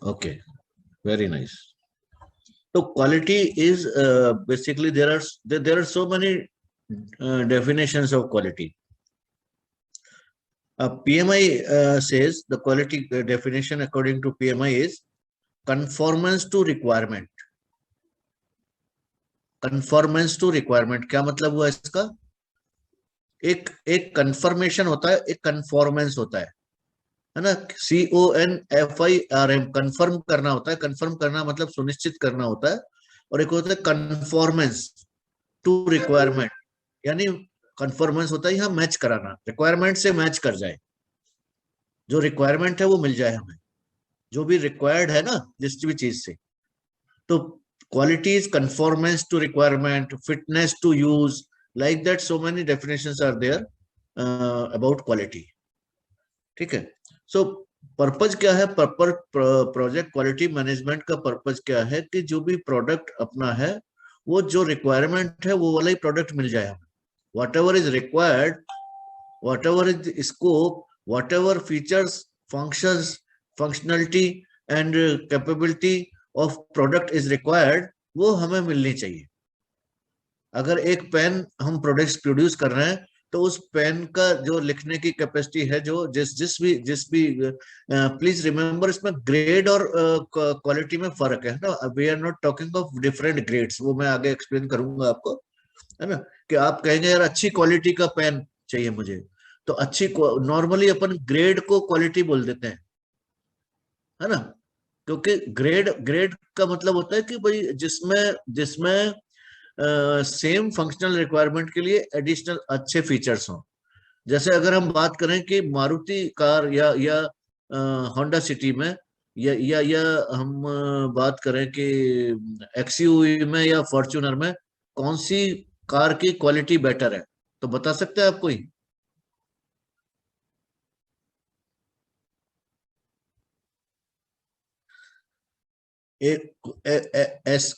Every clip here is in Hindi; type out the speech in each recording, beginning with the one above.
Okay, very nice. तो quality is basically there are so many definitions of quality. PMI says the quality definition according to PMI is conformance to requirement. Conformance to requirement क्या मतलब हुआ इसका? एक कंफर्मेशन होता है, एक कंफॉर्मेंस होता है ना. CONFIRM, कंफर्म करना होता है. कंफर्म करना मतलब सुनिश्चित करना होता है. और एक होता है कंफॉर्मेंस टू रिक्वायरमेंट, यानी कंफॉर्मेंस होता है यहाँ मैच कराना, रिक्वायरमेंट से मैच कर जाए, जो रिक्वायरमेंट है वो मिल जाए हमें, जो भी रिक्वायर्ड है ना जिस भी चीज से. तो quality is conformance to requirement, fitness to use, like that so many definitions are there about quality. ठीक है. सो पर्पज क्या है? प्रोजेक्ट क्वालिटी मैनेजमेंट का पर्पज क्या है कि जो भी प्रोडक्ट अपना है वो जो रिक्वायरमेंट है वो वाला ही प्रोडक्ट मिल जाए हमें. whatever is required, whatever is the scope, whatever features, functions, functionality and capability of product is required, वो हमें मिलनी चाहिए. अगर एक पेन हम प्रोडक्ट्स प्रोड्यूस कर रहे हैं तो उस पेन का जो लिखने की कैपेसिटी है, जो जिस भी प्लीज रिमेम्बर इसमें ग्रेड और क्वालिटी में फर्क है ना. We are not talking of different grades, वो मैं आगे एक्सप्लेन करूंगा आपको, है ना. कि आप कहेंगे यार अच्छी क्वालिटी का पेन चाहिए मुझे, तो अच्छी नॉर्मली अपन ग्रेड को क्वालिटी बोल देते हैं, है ना. क्योंकि ग्रेड का मतलब होता है कि भाई जिसमें सेम फंक्शनल रिक्वायरमेंट के लिए एडिशनल अच्छे फीचर्स हों. जैसे अगर हम बात करें कि मारुति कार या होंडा सिटी में या हम बात करें कि XUV में या फॉर्च्यूनर में कौन सी कार की क्वालिटी बेटर है, तो बता सकते हैं आप कोई?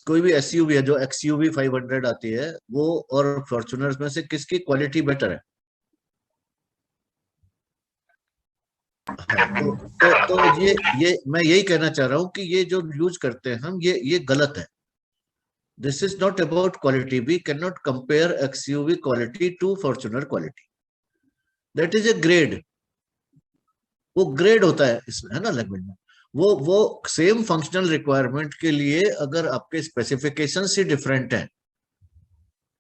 कोई भी SUV है जो XUV 500 आती है वो और फॉर्च्यूनर में से किसकी क्वालिटी बेटर है? तो ये मैं यही कहना चाह रहा हूं कि ये जो यूज करते हैं हम, ये गलत है. This is not about quality. We cannot compare XUV quality to Fortuner quality. That is a grade. वो ग्रेड होता है इसमें, है ना, लैंग्वेज में. वो सेम फंक्शनल रिक्वायरमेंट के लिए अगर आपके स्पेसिफिकेशन ही डिफरेंट है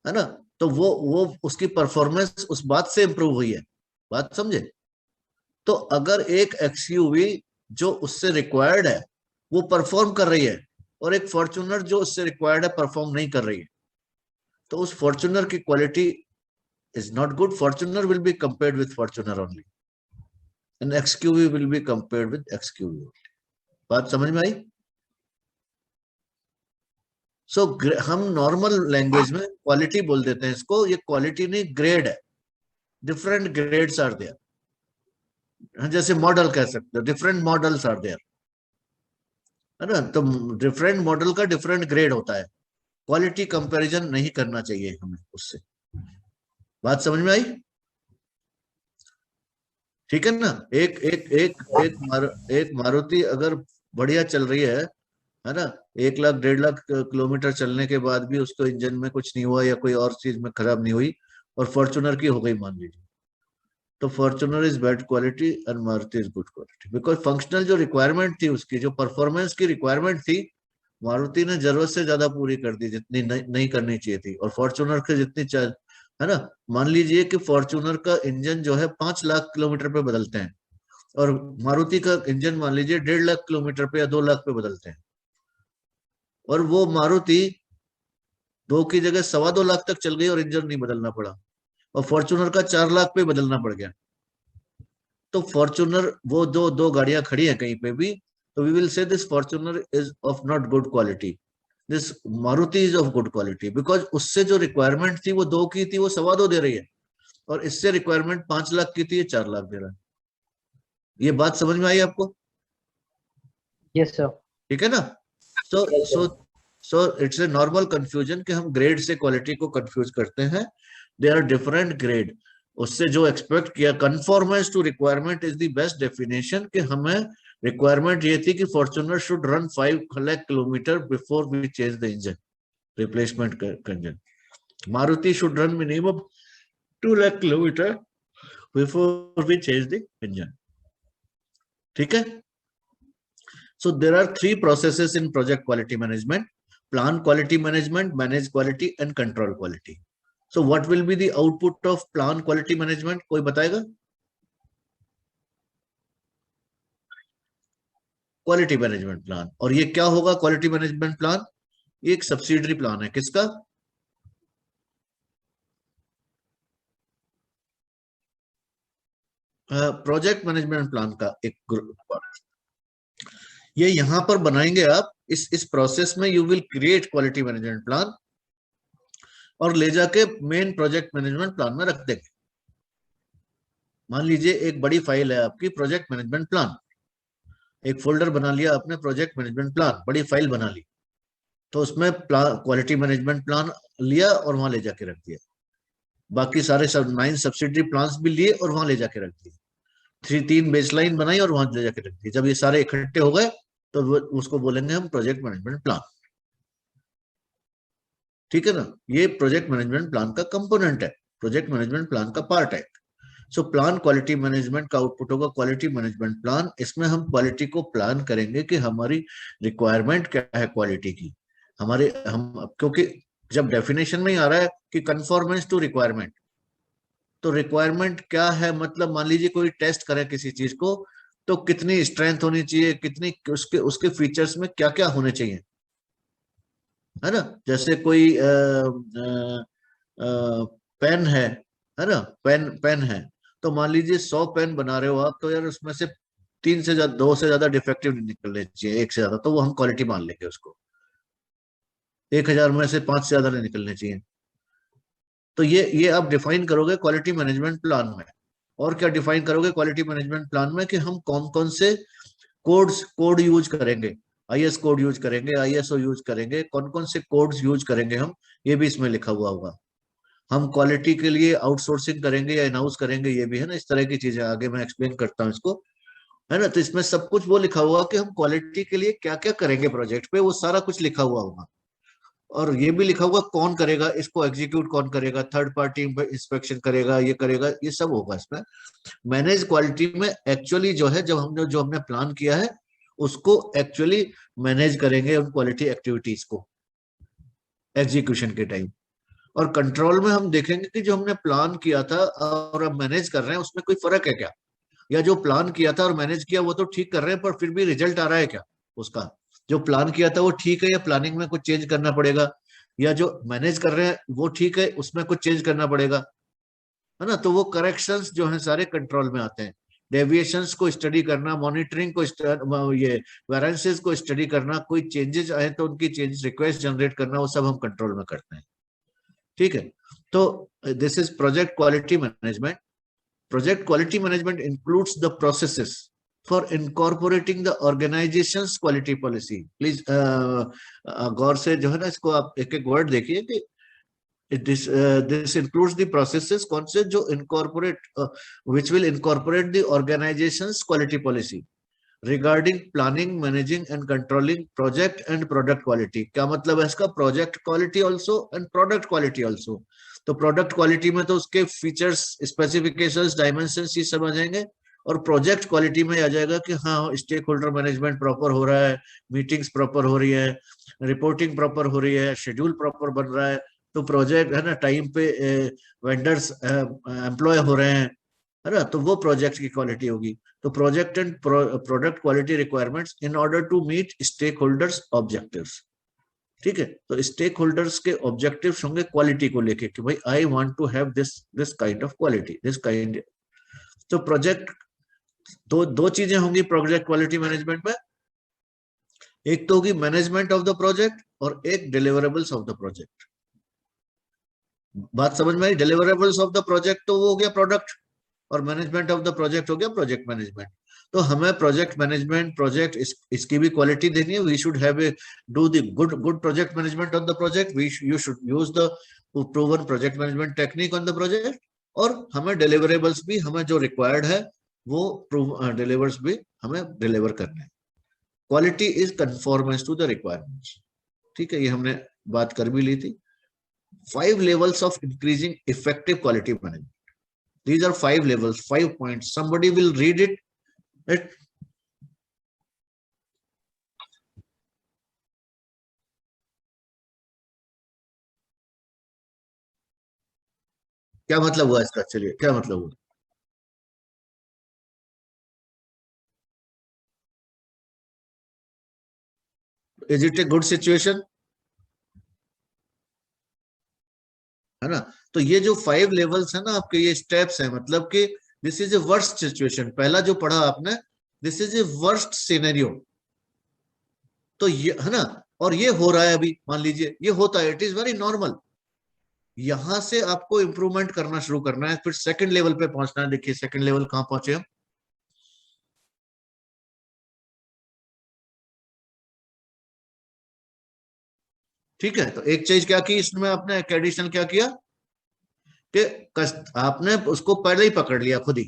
ना, तो वो उसकी परफॉर्मेंस उस बात से इंप्रूव हुई है. बात समझे? तो अगर एक XUV जो उससे रिक्वायर्ड है वो परफॉर्म कर रही है और एक फॉर्च्यूनर जो उससे रिक्वायर्ड है परफॉर्म नहीं कर रही है, तो उस फॉर्च्यूनर की quality is not good. Fortuner will be compared with Fortuner only, and XUV will be compared with XUV only. बात समझ में आई? सो हम नॉर्मल लैंग्वेज में क्वालिटी बोल देते हैं इसको. ये क्वालिटी नहीं, ग्रेड है. Different grades are there. जैसे मॉडल कह सकते हो, डिफरेंट मॉडल्स आर देयर, है ना. तो डिफरेंट मॉडल का डिफरेंट ग्रेड होता है. क्वालिटी कंपैरिजन नहीं करना चाहिए हमें उससे. बात समझ में आई? ठीक है ना. एक मारुति अगर बढ़िया चल रही है ना, 1 लाख 1.5 लाख किलोमीटर चलने के बाद भी उसको इंजन में कुछ नहीं हुआ या कोई और चीज में खराब नहीं हुई, और फॉर्च्यूनर की हो गई मान लीजिए, तो Fortuner is bad quality and Maruti is good quality. Because functional जो रिक्वायरमेंट थी उसकी, जो परफॉर्मेंस की रिक्वायरमेंट थी, मारुति ने जरूरत से ज्यादा पूरी कर दी जितनी नहीं करनी चाहिए थी. और फॉर्च्यूनर के जितनी, है ना, मान लीजिए कि फॉर्च्यूनर का इंजन जो है 5 लाख किलोमीटर पे बदलते हैं और मारुति का इंजन मान लीजिए 1.5 लाख किलोमीटर पे या 2 लाख पे बदलते हैं, और वो मारुति 2 की जगह 2.25 लाख तक चल गई और इंजन नहीं बदलना पड़ा, और फॉर्च्यूनर का 4 लाख पे बदलना पड़ गया. तो फॉर्च्यूनर, वो दो गाड़ियां खड़ी हैं कहीं पे भी, तो we will say this Fortuner is of not good quality, this Maruti is of good quality. Because उससे जो रिक्वायरमेंट थी वो 2 की थी, वो 2.25 दे रही है, और इससे रिक्वायरमेंट 5 लाख की थी, ये 4 लाख दे रहा है. ये बात समझ में आई आपको? Yes sir. ठीक है ना. So it's a normal confusion कि हम ग्रेड से क्वालिटी को कंफ्यूज करते हैं. They are different grade. उससे जो एक्सपेक्ट किया, conformance to requirement is the best definition कि हमें रिक्वायरमेंट ये थी कि Fortuner should run 5 lakh kilometre before we change the engine, replacement engine. Maruti should run minimum 2 lakh kilometre before we change the engine. ठीक है। So there are 3 processes in project quality management: plan quality management, manage quality and control quality. So what will be the output of plan quality management? कोई बताएगा? Quality management plan. और ये क्या होगा क्वालिटी मैनेजमेंट प्लान? ये एक सब्सिडरी प्लान है। किसका? प्रोजेक्ट मैनेजमेंट प्लान का एक ग्रुप। ये यहां पर बनाएंगे आप। इस प्रोसेस में you will create quality management plan और ले जाके मेन प्रोजेक्ट मैनेजमेंट प्लान में रख देंगे। मान लीजिए एक बड़ी फाइल है आपकी प्रोजेक्ट मैनेजमेंट प्लान, एक फोल्डर बना लिया आपने प्रोजेक्ट मैनेजमेंट प्लान, बड़ी फाइल बना ली, तो उसमें क्वालिटी मैनेजमेंट प्लान लिया और वहां ले जाके रख दिया। बाकी सारे 9 सब्सिडरी प्लान्स भी लिए और वहां ले जाके रख दिए। 3 बेसलाइन बनाई और वहां ले जाके रख दी। जब ये सारे इकट्ठे हो गए तो उसको बोलेंगे हम प्रोजेक्ट मैनेजमेंट प्लान। ठीक है ना? ये प्रोजेक्ट मैनेजमेंट प्लान का कंपोनेंट है, प्रोजेक्ट मैनेजमेंट प्लान का पार्ट है। सो प्लान क्वालिटी मैनेजमेंट का आउटपुट होगा क्वालिटी मैनेजमेंट प्लान। इसमें हम क्वालिटी को प्लान करेंगे कि हमारी रिक्वायरमेंट क्या है क्वालिटी की। क्योंकि जब डेफिनेशन में ही आ रहा है कि कंफॉर्मेंस टू रिक्वायरमेंट, तो रिक्वायरमेंट क्या है? मतलब मान लीजिए कोई टेस्ट करे किसी चीज को, तो कितनी स्ट्रेंथ होनी चाहिए, कितनी उसके फीचर्स में क्या क्या होने चाहिए, है ना? जैसे कोई पेन है ना? पेन है, तो मान लीजिए 100 पेन बना रहे हो आप, तो यार उसमें से 2 से ज्यादा डिफेक्टिव नहीं निकलने चाहिए, 1 से ज्यादा, तो वो हम क्वालिटी मान लेंगे उसको। 1000 में से 5 से ज्यादा नहीं निकलने चाहिए। तो ये आप डिफाइन करोगे क्वालिटी मैनेजमेंट प्लान में। और क्या डिफाइन करोगे क्वालिटी मैनेजमेंट प्लान में? कि हम कौन कौन से कोड यूज करेंगे, आईएस कोड यूज करेंगे, आईएसओ यूज करेंगे, कौन कौन से कोड्स यूज करेंगे हम, ये भी इसमें लिखा हुआ होगा। हम क्वालिटी के लिए आउटसोर्सिंग करेंगे या इन हाउस करेंगे, ये भी है ना। इस तरह की चीजें आगे मैं एक्सप्लेन करता हूँ इसको, है ना। तो इसमें सब कुछ वो लिखा हुआ कि हम क्वालिटी के लिए क्या क्या करेंगे प्रोजेक्ट पे, वो सारा कुछ लिखा हुआ होगा। और ये भी लिखा हुआ कौन करेगा इसको, एग्जीक्यूट कौन करेगा, थर्ड पार्टी इंस्पेक्शन करेगा, ये करेगा, ये सब होगा इसमें। मैनेज क्वालिटी में एक्चुअली जो है, जब हमने प्लान किया है उसको एक्चुअली मैनेज करेंगे उन क्वालिटी एक्टिविटीज को एग्जीक्यूशन के टाइम। और कंट्रोल में हम देखेंगे कि जो हमने प्लान किया था और अब मैनेज कर रहे हैं उसमें कोई फर्क है क्या, या जो प्लान किया था और मैनेज किया वो तो ठीक कर रहे हैं, पर फिर भी रिजल्ट आ रहा है क्या उसका। जो प्लान किया था वो ठीक है या प्लानिंग में कुछ चेंज करना पड़ेगा, या जो मैनेज कर रहे हैं वो ठीक है उसमें कुछ चेंज करना पड़ेगा, है ना। तो वो करेक्शंस जो है सारे कंट्रोल में आते हैं। डेविएशंस को स्टडी करना, मॉनिटरिंग को ये वेरिएंसेस को स्टडी करना, कोई चेंजेस आए तो उनकी चेंज रिक्वेस्ट जनरेट करना, वो सब हम कंट्रोल में करते हैं। ठीक है। तो this is project quality management. Project quality management includes the processes for incorporating the organization's quality policy. Please गौर से जो है ना इसको आप एक एक वर्ड देखिए कि this includes the processes कौन से जो incorporate which will incorporate the organization's quality policy regarding planning, managing and controlling project and product quality। क्या मतलब है इसका? project quality also and product quality also। तो product quality में तो उसके features, specifications, dimensions ये सब आ जाएंगे, और प्रोजेक्ट क्वालिटी में आ जाएगा कि हाँ स्टेक होल्डर मैनेजमेंट प्रॉपर हो रहा है, मीटिंग्स प्रॉपर हो रही है, रिपोर्टिंग प्रॉपर हो रही है, शेड्यूल प्रॉपर बन रहा है, तो प्रोजेक्ट है ना टाइम पे वेंडर्स एम्प्लॉय हो रहे हैं, है ना। तो वो प्रोजेक्ट की क्वालिटी होगी। तो project and product quality requirements in order to meet stakeholders objectives. ठीक है। तो स्टेक होल्डर्स के ऑब्जेक्टिव्स होंगे क्वालिटी को लेके कि भाई I want to have this kind of quality, this kind. तो प्रोजेक्ट दो चीजें होंगी प्रोजेक्ट क्वालिटी मैनेजमेंट में। एक तो होगी मैनेजमेंट ऑफ द प्रोजेक्ट और एक डिलीवरेबल्स ऑफ द प्रोजेक्ट। बात समझ में आई? डिलीवरेबल्स ऑफ द प्रोजेक्ट तो वो हो गया प्रोडक्ट, और मैनेजमेंट ऑफ द प्रोजेक्ट हो गया प्रोजेक्ट मैनेजमेंट। तो हमें प्रोजेक्ट मैनेजमेंट प्रोजेक्ट इसकी भी क्वालिटी देनी है। We should have do the good project management on the project. You should use the proven project management technique on the project. और हमें डिलीवरेबल्स भी हमें जो रिक्वायर्ड है वो डिलीवर्स भी हमें डिलीवर करना है। Quality is conformance to the requirements. ठीक है, ये हमने बात कर भी ली थी। 5 levels of increasing effective quality management. These are 5 levels, 5 points. Somebody will read it. क्या मतलब हुआ इसका? चलिए, क्या मतलब हुआ? Is it a good situation? है ना? तो ये जो 5 लेवल्स है ना आपके, ये स्टेप्स है, मतलब कि this is A worst situation. पहला जो पढ़ा आपने, this is A worst scenario. तो ये है ना, और ये हो रहा है अभी, मान लीजिए ये होता है, इट इज वेरी नॉर्मल। यहां से आपको इंप्रूवमेंट करना शुरू करना है, फिर सेकंड लेवल पे पहुंचना है। देखिए सेकंड लेवल कहां पहुंचे हम। ठीक है, तो एक चीज क्या की इसमें आपने, एडिशनल क्या किया कि आपने उसको पहले ही पकड़ लिया खुद ही,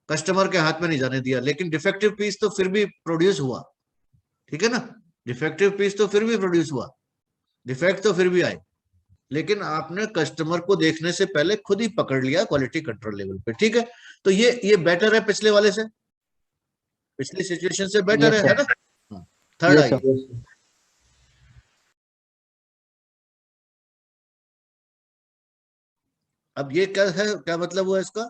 कस्टमर के हाथ में नहीं जाने दिया। लेकिन डिफेक्टिव पीस तो फिर भी प्रोड्यूस हुआ, ठीक है ना? डिफेक्टिव पीस तो फिर भी प्रोड्यूस हुआ, डिफेक्ट तो फिर भी आए, लेकिन आपने कस्टमर को देखने से पहले खुद ही पकड़ लिया क्वालिटी कंट्रोल लेवल पे। ठीक है, तो ये बेटर है पिछले वाले से, पिछली सिचुएशन से बेटर Yes, है sir. ना? Third Yes, sir. आइए। अब ये क्या है, क्या मतलब हुआ इसका?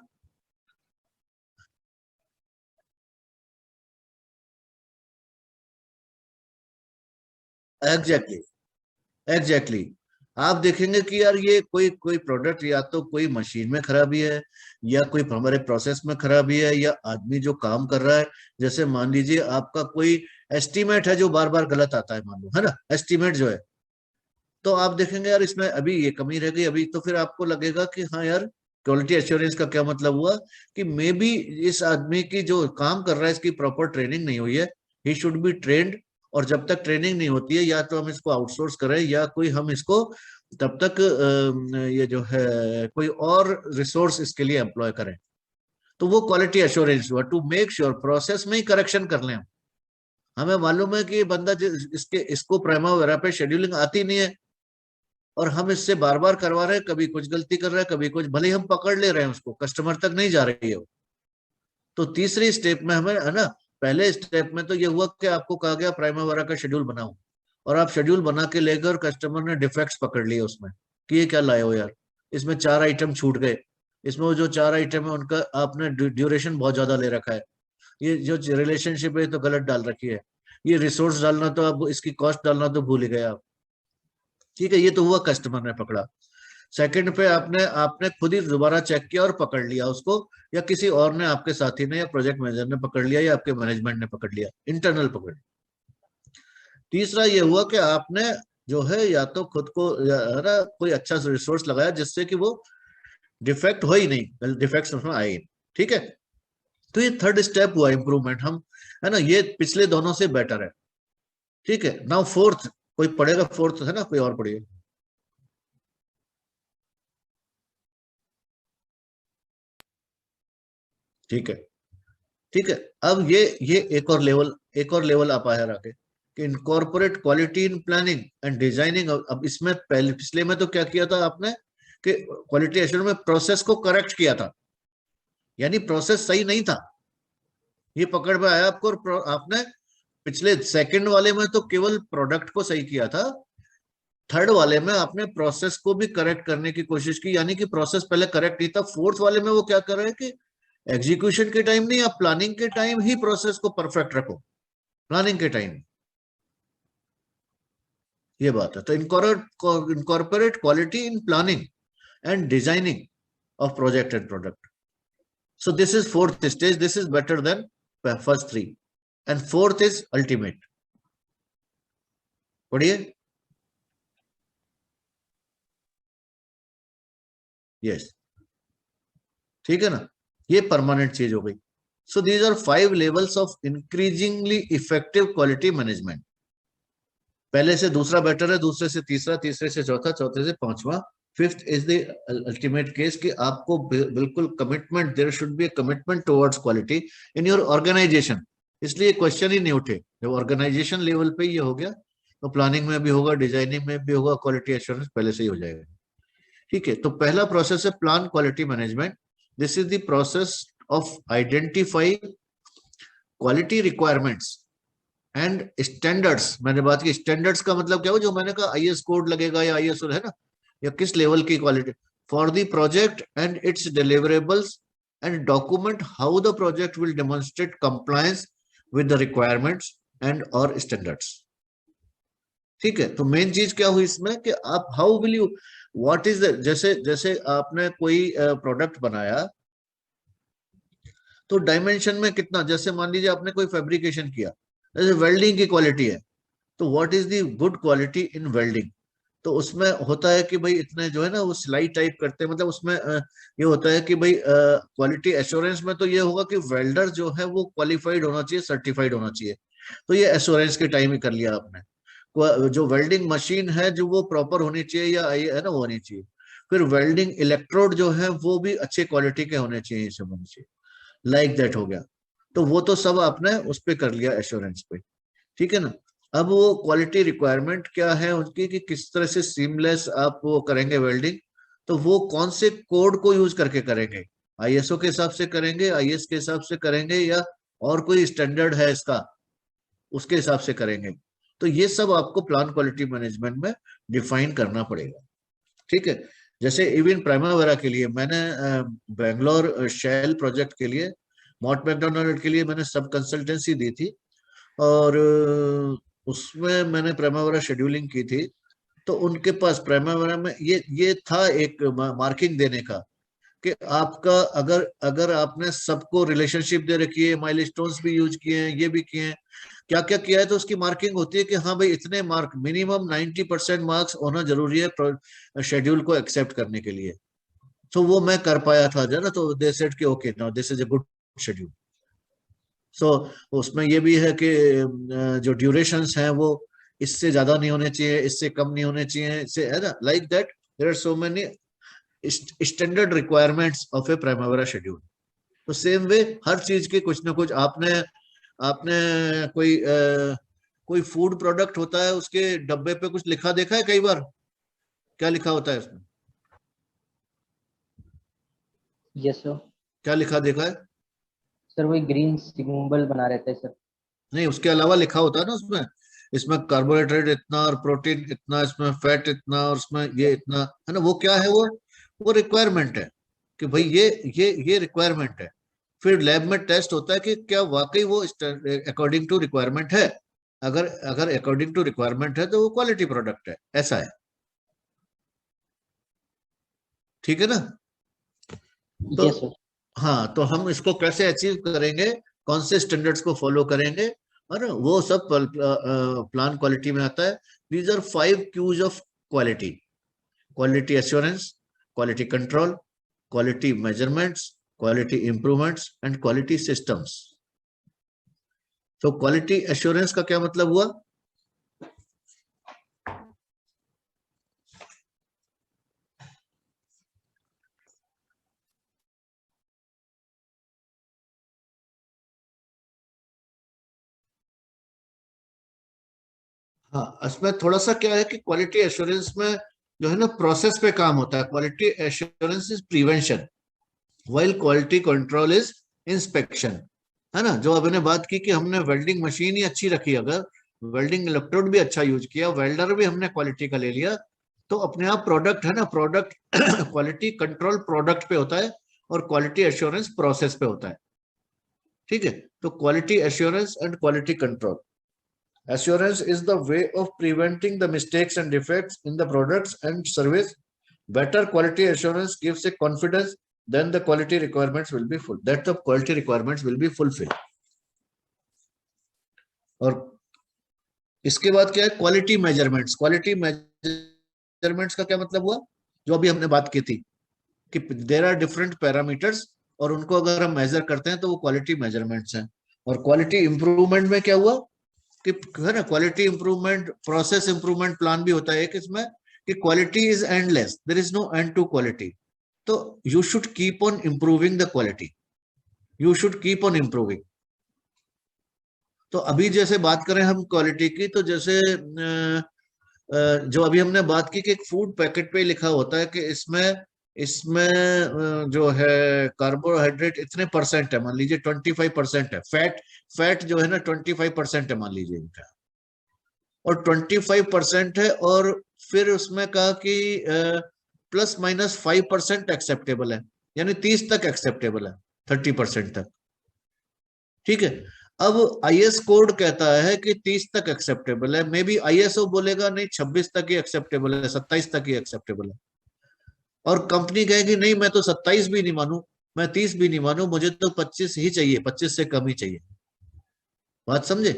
Exactly, exactly. आप देखेंगे कि यार ये कोई कोई प्रोडक्ट या तो कोई मशीन में खराबी है, या कोई हमारे प्रोसेस में खराबी है, या आदमी जो काम कर रहा है। जैसे मान लीजिए आपका कोई एस्टीमेट है जो बार बार गलत आता है, मान लो, है ना, एस्टीमेट जो है, तो आप देखेंगे यार इसमें अभी ये कमी रह गई अभी, तो फिर आपको लगेगा कि हाँ यार, क्वालिटी एश्योरेंस का क्या मतलब हुआ कि मे बी इस आदमी की जो काम कर रहा है इसकी प्रॉपर ट्रेनिंग नहीं हुई है। He should be trend. और जब तक ट्रेनिंग नहीं होती है, या तो हम इसको आउटसोर्स करें, या कोई हम इसको तब तक ये जो है कोई और रिसोर्स इसके लिए एम्प्लॉय करें। तो वो क्वालिटी एश्योरेंस हुआ, टू मेक श्योर प्रोसेस में ही करेक्शन कर लें। हमें मालूम है कि ये बंदा इसके इसको प्राइमा वगैरह पे शेड्यूलिंग आती नहीं है, और हम इससे बार बार करवा रहे हैं, कभी कुछ गलती कर रहा है, कभी कुछ, भले ही हम पकड़ ले रहे हैं उसको, कस्टमर तक नहीं जा रही है वो। तो तीसरी स्टेप में हमें, है ना, पहले स्टेप में तो ये हुआ कि आपको कहा गया प्राइमरी का शेड्यूल बनाओ, और आप शेड्यूल बना के ले गए, और कस्टमर ने डिफेक्ट्स पकड़ लिए उसमें कि ये क्या लाए हो यार, इसमें 4 आइटम छूट गए, इसमें वो जो 4 आइटम है उनका आपने ड्यूरेशन बहुत ज्यादा ले रखा है, ये जो रिलेशनशिप है तो गलत डाल रखी है, ये रिसोर्स डालना तो अब इसकी कॉस्ट डालना तो भूल ही गए आप। ठीक है, ये तो हुआ कस्टमर ने पकड़ा। सेकंड पे आपने आपने खुद ही दोबारा चेक किया और पकड़ लिया उसको, या किसी और ने, आपके साथी ने या प्रोजेक्ट मैनेजर ने पकड़ लिया, या आपके मैनेजमेंट ने पकड़ लिया, इंटरनल पकड़ लिया। तीसरा ये हुआ कि आपने जो है या तो खुद को, या है ना, कोई अच्छा रिसोर्स लगाया जिससे कि वो डिफेक्ट हो ही नहीं, डिफेक्ट उसमें आए ही नहीं। ठीक है, तो ये थर्ड स्टेप हुआ इंप्रूवमेंट हम, है ना, ये पिछले दोनों से बेटर है। ठीक है, नाउ फोर्थ, कोई पढ़ेगा फोर्थ, है ना, कोई और पढ़िए। ठीक है, ठीक है। अब ये एक और लेवल आप आया रखे कि incorporate quality in planning and designing. अब इसमें पहले पिछले में तो क्या किया था आपने कि क्वालिटी एश्योरेंस में प्रोसेस को करेक्ट किया था, यानी प्रोसेस सही नहीं था, ये पकड़ में आया आपको, और आपने पिछले सेकंड वाले में तो केवल प्रोडक्ट को सही किया था, थर्ड वाले में आपने प्रोसेस को भी करेक्ट करने की कोशिश की, यानी कि प्रोसेस पहले करेक्ट नहीं था। फोर्थ वाले में वो क्या कर रहे हैं कि एग्जीक्यूशन के टाइम नहीं, आप प्लानिंग के टाइम ही प्रोसेस को परफेक्ट रखो, प्लानिंग के टाइम। ये बात है, तो incorporate quality in planning and designing of project and product. So this is fourth stage, this is better than first three, and fourth is ultimate. पढ़िए। यस, ठीक है ना, ये परमानेंट चीज हो गई। So these are 5 levels of increasingly effective quality management. पहले से दूसरा बेटर है, दूसरे से तीसरा, तीसरे से चौथा, चौथे से पांचवा। Fifth is the ultimate case कि आपको बिल्कुल commitment, there should be a commitment towards quality in your organisation. इसलिए क्वेश्चन ही नहीं उठे। जब ऑर्गेनाइजेशन लेवल पे ये हो गया तो प्लानिंग में भी होगा, डिजाइनिंग में भी होगा, क्वालिटी एश्योरेंस पहले से ही हो जाएगा। ठीक है, तो पहला प्रोसेस है plan quality management. This is the process of identify quality requirements and standards. मैंने बात की स्टैंडर्ड्स का मतलब क्या हो, जो मैंने कहा आईएस कोड लगेगा या आईएसओ है ना, या किस लेवल की quality for the project and it's deliverables and document how the project will demonstrate compliance with the requirements and और स्टैंडर्ड्स। ठीक है, तो मेन चीज क्या हुई इसमें कि आप how will you what is the, जैसे जैसे आपने कोई प्रोडक्ट बनाया तो डायमेंशन में कितना, जैसे मान लीजिए आपने कोई फैब्रिकेशन किया, जैसे वेल्डिंग की क्वालिटी है, तो what is the good quality in welding, तो उसमें होता है कि भाई इतने जो है ना वो सिलाई टाइप करते हैं, मतलब उसमें ये होता है कि भाई क्वालिटी एश्योरेंस में तो ये होगा कि वेल्डर जो है वो क्वालिफाइड होना चाहिए, सर्टिफाइड होना चाहिए, तो ये एश्योरेंस के टाइम ही कर लिया आपने। जो वेल्डिंग मशीन है जो वो प्रॉपर होनी चाहिए या है ना वो होनी चाहिए। फिर वेल्डिंग इलेक्ट्रोड जो है वो भी अच्छे क्वालिटी के होने चाहिए, सब होने चाहिए, लाइक दैट हो गया। तो वो तो सब आपने उस पर कर लिया एश्योरेंस पे। ठीक है ना। अब वो क्वालिटी रिक्वायरमेंट क्या है उनकी कि किस तरह से सीमलेस आप वो करेंगे वेल्डिंग, तो वो कौन से कोड को यूज करके करेंगे, आईएसओ के हिसाब से करेंगे, आईएस के हिसाब से करेंगे, या और कोई स्टैंडर्ड है इसका उसके हिसाब से करेंगे। तो ये सब आपको प्लान क्वालिटी मैनेजमेंट में डिफाइन करना पड़ेगा। ठीक है, जैसे इवन प्राइमावेरा के लिए मैंने बेंगलोर शेल प्रोजेक्ट के लिए मॉट मैकडोनाल्ड के लिए मैंने सब कंसल्टेंसी दी थी, और उसमें मैंने प्राइमावेरा शेड्यूलिंग की थी। तो उनके पास प्राइमावेरा में ये था एक मार्किंग देने का कि आपका अगर अगर आपने सबको रिलेशनशिप दे रखी है, माइलस्टोन्स भी यूज किए हैं, ये भी किए हैं, क्या क्या किया है, तो उसकी मार्किंग होती है कि हाँ भाई इतने मार्क मिनिमम 90% मार्क्स होना जरूरी है शेड्यूल को एक्सेप्ट करने के लिए। तो वो मैं कर पाया था जो ना, तो दे सेड कि okay now this is a good schedule. So उसमें ये भी है कि जो ड्यूरेशंस हैं वो इससे ज्यादा नहीं होने चाहिए, इससे कम नहीं होने चाहिए, इससे है ना, like that there are so many standard requirements of a Primavera schedule. तो सेम वे हर चीज के कुछ ना कुछ आपने आपने कोई फूड प्रोडक्ट होता है उसके डब्बे पे कुछ लिखा देखा है कई बार, क्या लिखा होता है उसमें, यस सर। क्या लिखा देखा है? सर वही ग्रीन सिंबल बना रहता है सर। नहीं, उसके अलावा लिखा होता है ना उसमें, इसमें कार्बोहाइड्रेट इतना और प्रोटीन इतना, इसमें फैट इतना और उसमें ये इतना, है ना, वो क्या है, वो रिक्वायरमेंट है कि भाई ये रिक्वायरमेंट है। फिर लैब में टेस्ट होता है कि क्या वाकई वो अकॉर्डिंग टू रिक्वायरमेंट है। अगर अगर अकॉर्डिंग टू रिक्वायरमेंट है तो वो क्वालिटी प्रोडक्ट है, ऐसा है। ठीक है ना। तो यस सर। हाँ, तो हम इसको कैसे अचीव करेंगे, कौन से स्टैंडर्ड्स को फॉलो करेंगे, है ना, वो सब प्लान क्वालिटी में आता है। These are 5 Qs of quality: quality assurance, quality control, quality measurements, quality improvements and quality systems. तो क्वालिटी एश्योरेंस का क्या मतलब हुआ? हाँ, इसमें थोड़ा सा क्या है कि क्वालिटी एश्योरेंस में जो है ना प्रोसेस पे काम होता है। Quality assurance is prevention while quality control is inspection. है ना, जो अभी ने बात की कि हमने वेल्डिंग मशीन ही अच्छी रखी, अगर वेल्डिंग इलेक्ट्रोड भी अच्छा यूज किया, वेल्डर भी हमने क्वालिटी का ले लिया, तो अपने आप प्रोडक्ट है ना, प्रोडक्ट क्वालिटी कंट्रोल प्रोडक्ट पे होता है और क्वालिटी एश्योरेंस प्रोसेस पे होता है। ठीक है, तो quality assurance and quality control. Assurance is the way of preventing the mistakes and defects in the products and service. Better quality assurance gives a confidence, then the quality requirements will be full. That the quality requirements will be fulfilled. और इसके बाद क्या है, क्वालिटी मेजरमेंट्स। क्वालिटी मेजरमेंट्स का क्या मतलब हुआ, जो अभी हमने बात की थी कि देर आर डिफरेंट पैरामीटर्स और उनको अगर हम मेजर करते हैं तो वो क्वालिटी मेजरमेंट्स हैं। और क्वालिटी इंप्रूवमेंट में क्या हुआ कि है ना, quality improvement process improvement plan भी होता है एक इसमें, कि quality is endless, there is no end to quality. तो you should keep on improving the quality, you should keep on improving. तो अभी जैसे बात करें हम क्वालिटी की, तो जैसे जो अभी हमने बात की कि एक फूड पैकेट पे लिखा होता है कि इसमें इसमें जो है कार्बोहाइड्रेट इतने परसेंट है, मान लीजिए 25% है, फैट फैट जो है ना 25% है मान लीजिए इनका, और 25% है, और फिर उसमें कहा कि +- 5% एक्सेप्टेबल है, यानी 30 तक एक्सेप्टेबल है, 30% तक। ठीक है। अब आईएस कोड कहता है कि 30 तक एक्सेप्टेबल है, मे बी आईएसओ बोलेगा नहीं 26 तक ही एक्सेप्टेबल है, 27 तक ही एक्सेप्टेबल है, और कंपनी कहेगी नहीं मैं तो 27 भी नहीं मानू, मैं 30 भी नहीं मानू, मुझे तो 25 ही चाहिए, 25 से कम ही चाहिए। बात समझे?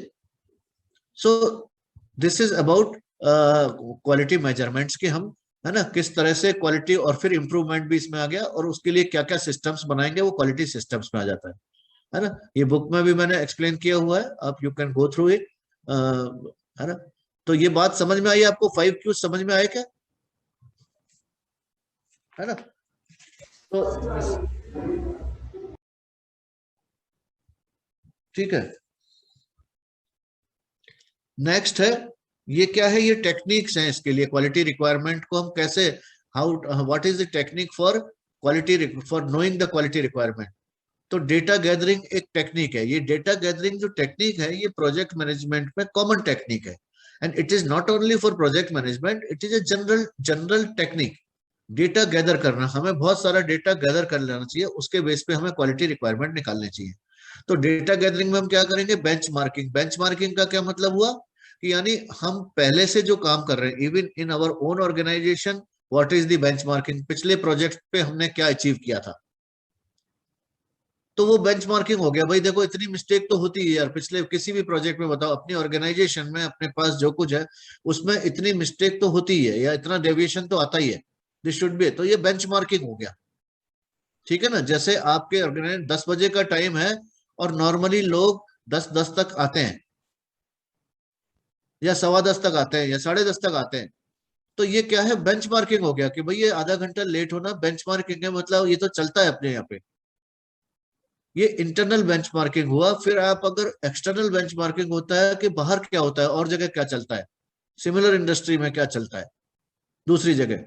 सो this is about quality measurements के हम, है ना, किस तरह से क्वालिटी, और फिर इंप्रूवमेंट भी इसमें आ गया, और उसके लिए क्या क्या सिस्टम्स बनाएंगे वो क्वालिटी सिस्टम्स में आ जाता है ना। ये बुक में भी मैंने एक्सप्लेन किया हुआ है, आप you can go through it, है ना। तो ये बात समझ में आई आपको? 5 Qs समझ में आए क्या? है ना। तो ठीक है, नेक्स्ट है, ये क्या है, ये टेक्निक्स हैं इसके लिए, क्वालिटी रिक्वायरमेंट को हम कैसे, how, what is the technique for quality, for knowing the quality requirement. तो डेटा गैदरिंग एक टेक्निक है, ये डेटा गैदरिंग जो टेक्निक है ये प्रोजेक्ट मैनेजमेंट में कॉमन टेक्निक है, and it is not only for project management, it is a general general technique. Data gather करना, हमें बहुत सारा डेटा गैदर कर लेना चाहिए, उसके बेस पे हमें क्वालिटी रिक्वायरमेंट निकालनी चाहिए। तो डेटा गैदरिंग में हम क्या करेंगे, बेंचमार्किंग। बेंचमार्किंग का क्या मतलब हुआ कि यानी हम पहले से जो काम कर रहे हैं, even in our own organisation, what is the benchmarking, पिछले प्रोजेक्ट पे हमने क्या अचीव किया था, तो वो बेंचमार्किंग हो गया। भाई देखो इतनी मिस्टेक तो होती है यार, पिछले किसी भी प्रोजेक्ट में बताओ, अपनी ऑर्गेनाइजेशन में अपने पास जो कुछ है उसमें इतनी मिस्टेक तो होती है, या इतना डेविएशन तो आता ही है, दिस शुड बी, तो ये बेंचमार्किंग हो गया। ठीक है ना। जैसे आपके ऑर्गेनाइज 10 बजे का टाइम है, और नॉर्मली लोग 10:10 तक आते हैं, या 10:15 तक आते हैं, या 10:30 तक आते हैं, तो ये क्या है, बेंचमार्किंग हो गया कि भाई ये आधा घंटा लेट होना बेंचमार्किंग है, मतलब ये तो चलता है अपने यहाँ पे। ये इंटरनल बेंचमार्किंग हुआ। फिर आप अगर एक्सटर्नल बेंचमार्किंग होता है कि बाहर क्या होता है और जगह क्या चलता है, सिमिलर इंडस्ट्री में क्या चलता है दूसरी जगह,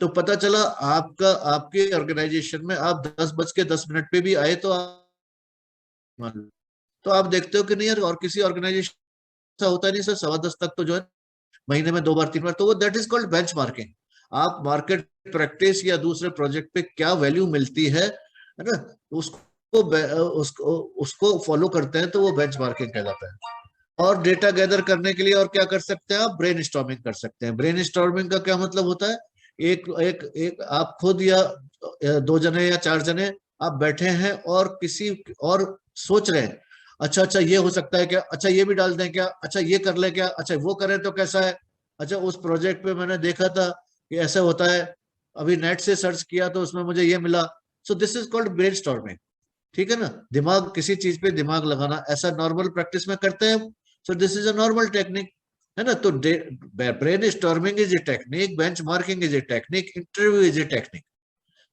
तो पता चला आपका, आपके ऑर्गेनाइजेशन में आप 10:10 पे भी आए तो मान लो, तो आप देखते हो कि नहीं यार, और किसी ऑर्गेनाइजेशन ऐसा होता नहीं सर, 10:15 तक तो जो है महीने में 2 बार 3 बार, तो वो दैट इज कॉल्ड बेंचमार्किंग। आप मार्केट प्रैक्टिस या दूसरे प्रोजेक्ट पे क्या वैल्यू मिलती है ना, उसको उसको उसको फॉलो करते हैं, तो वो बेंचमार्किंग कहलाता है। और डेटा गैदर करने के लिए और क्या कर सकते हैं, आप ब्रेन स्टॉर्मिंग कर सकते हैं। ब्रेन स्टॉर्मिंग का क्या मतलब होता है, एक एक एक आप खुद या 2 जने या 4 जने आप बैठे हैं और किसी और सोच रहे हैं, अच्छा अच्छा ये हो सकता है क्या, अच्छा ये भी डाल दें क्या, अच्छा ये कर ले क्या, अच्छा वो करें तो कैसा है, अच्छा उस प्रोजेक्ट पे मैंने देखा था कि ऐसा होता है, अभी नेट से सर्च किया तो उसमें मुझे ये मिला। सो this is called brain storming. ठीक है ना, दिमाग, किसी चीज पे दिमाग लगाना, ऐसा नॉर्मल प्रैक्टिस में करते हैं। So this is a normal technique, है ना। तो brainstorming is a technique, benchmarking is a technique, interview is a technique.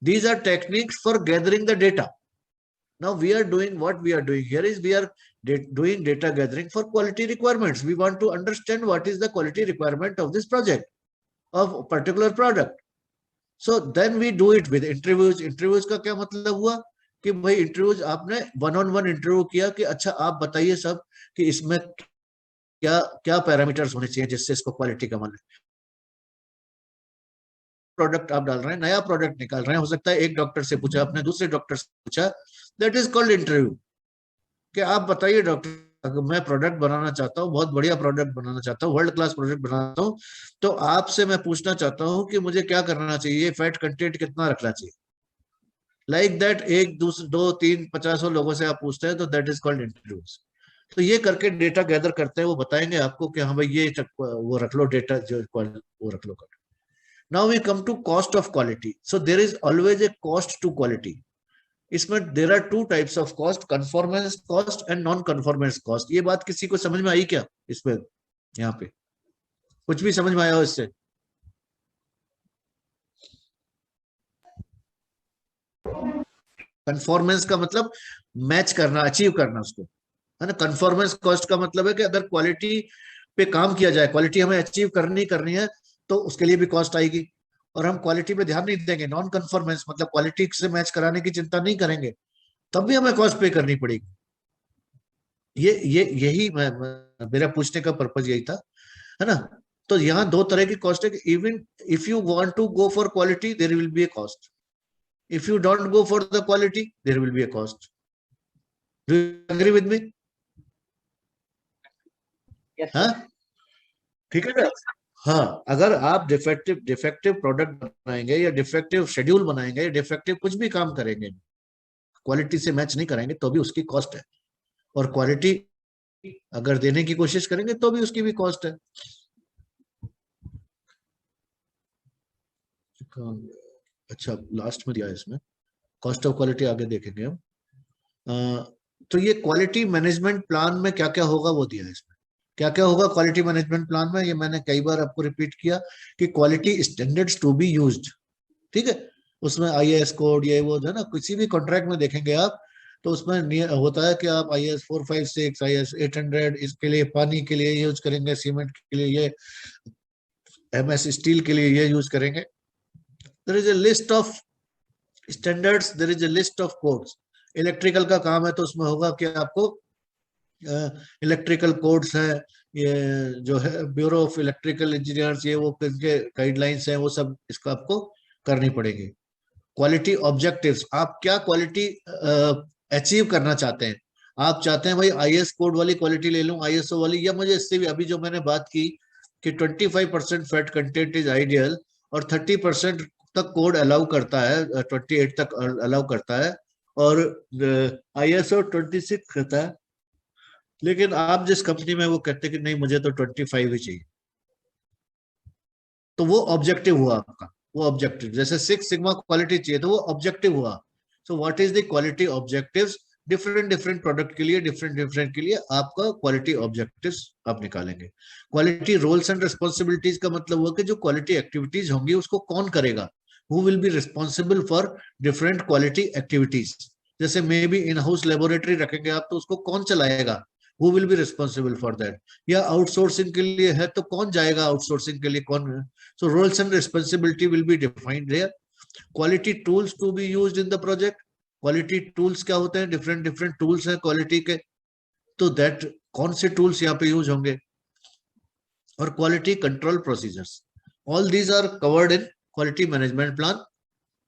These are techniques for gathering the data. Now we are doing, what we are doing here is we are doing data gathering for quality requirements. We want to understand what is the quality requirement of this project, of a particular product. So then we do it with interviews. Interviews का क्या मतलब हुआ कि भाई इंटरव्यूज आपने 1-on-1 इंटरव्यू किया कि अच्छा आप बताइए सब कि इसमें क्या क्या पैरामीटर्स होने चाहिए जिससे इसको क्वालिटी का मान, प्रोडक्ट आप डाल रहे हैं, नया प्रोडक्ट निकाल रहे हैं, हो सकता है एक डॉक्टर से पूछा, अपने दूसरे डॉक्टर से पूछा, दैट इज कॉल्ड इंटरव्यू। कि आप बताइए डॉक्टर, अगर मैं प्रोडक्ट बनाना चाहता हूँ, बहुत बढ़िया प्रोडक्ट बनाना चाहता हूँ, वर्ल्ड क्लास प्रोडक्ट बनाता हूँ, तो आपसे मैं पूछना चाहता हूँ कि मुझे क्या करना चाहिए, फैट कंटेंट कितना रखना चाहिए, लाइक दैट, एक दूसरे 2-3-50 लोगों से आप पूछते हैं, तो दैट इज कॉल्ड इंटरव्यूज। तो ये करके डेटा गैदर करते हैं, वो बताएंगे आपको कि हाँ भाई ये वो रख लो डेटा, जो वो रख लो। Now we come to cost of quality. So there is always a cost to quality. इसमें there are 2 types of cost, conformance cost and non conformance cost. ये बात किसी को समझ में आई क्या इसमें, यहाँ पे कुछ भी समझ में आया हो इससे? कन्फॉर्मेंस का मतलब मैच करना, अचीव करना उसको, है ना। कंफॉर्मेंस कॉस्ट का मतलब है कि अगर क्वालिटी पे काम किया जाए, क्वालिटी हमें अचीव करनी है, तो उसके लिए भी कॉस्ट आएगी। और हम क्वालिटी पे ध्यान नहीं देंगे, नॉन कंफॉर्मेंस मतलब क्वालिटी से मैच कराने की चिंता नहीं करेंगे, तब भी हमें कॉस्ट पे करनी पड़ेगी। यही मेरा पूछने का पर्पज यही था, है ना। तो यहाँ दो तरह की कॉस्ट है कि even if you want to go for quality there will be a cost, if you don't go for the quality there will be a cost. Do you agree with me? Yes हाँ, सर। ठीक है ना। हाँ, अगर आप डिफेक्टिव डिफेक्टिव प्रोडक्ट बनाएंगे या डिफेक्टिव शेड्यूल बनाएंगे या डिफेक्टिव कुछ भी काम करेंगे, क्वालिटी से मैच नहीं कराएंगे तो भी उसकी कॉस्ट है। और क्वालिटी अगर देने की कोशिश करेंगे तो भी उसकी भी कॉस्ट है। अच्छा, लास्ट में दिया है इसमें, कॉस्ट ऑफ क्वालिटी आगे देखेंगे हम। तो ये क्वालिटी मैनेजमेंट प्लान में क्या क्या होगा वो दिया है इसमें। क्या क्या होगा क्वालिटी मैनेजमेंट प्लान में, ये मैंने कई बार आपको रिपीट किया कि quality standards to be used, ठीक है। उसमें आईएएस कोड ये वो है ना, किसी भी कॉन्ट्रैक्ट में देखेंगे आप तो उसमें होता है कि आप आईएएस 456, आईएएस 800 इसके लिए पानी के लिए यूज करेंगे, सीमेंट के लिए ये, एमएस स्टील के लिए ये यूज करेंगे। There is a list of standards, there is a list of codes. Electrical का काम है तो उसमें होगा कि आपको इलेक्ट्रिकल कोड्स है, ये जो है ब्यूरो ऑफ इलेक्ट्रिकल इंजीनियर्स, ये वो किनके गाइडलाइंस हैं, वो सब इसको आपको करनी पड़ेगी। क्वालिटी ऑब्जेक्टिव्स, आप क्या क्वालिटी अचीव करना चाहते हैं। आप चाहते हैं भाई आईएस कोड वाली क्वालिटी ले लूं, आईएसओ वाली, या मुझे इससे भी अभी जो मैंने बात की कि 25% फैट कंटेंट इज आइडियल और 30% तक कोड अलाउ करता है, 28 तक अलाउ करता है, और आईएसओ 26 कहता है, लेकिन आप जिस कंपनी में वो कहते हैं कि नहीं मुझे तो 25 ही चाहिए, तो वो ऑब्जेक्टिव हुआ आपका। वो ऑब्जेक्टिव जैसे 6 सिग्मा क्वालिटी चाहिए तो वो ऑब्जेक्टिव हुआ। सो what is the quality objectives, different different product के लिए, डिफरेंट डिफरेंट के लिए आपका क्वालिटी ऑब्जेक्टिव्स आप निकालेंगे। क्वालिटी रोल्स एंड रिस्पॉन्सिबिलिटीज का मतलब हुआ कि जो क्वालिटी एक्टिविटीज होंगी उसको कौन करेगा, who will be responsible for different quality activities. जैसे maybe in house laboratory रखेंगे आप तो उसको कौन चलाएगा, who will be responsible for that. या आउटसोर्सिंग के लिए है तो कौन जाएगा आउटसोर्सिंग के लिए, कौन। So roles and responsibility will be defined there. Quality tools to be used in the project. Quality tools क्या होते हैं, different different tools हैं quality के, तो that कौन से tools यहाँ पे use होंगे। और quality control procedures, all these are covered in quality management plan.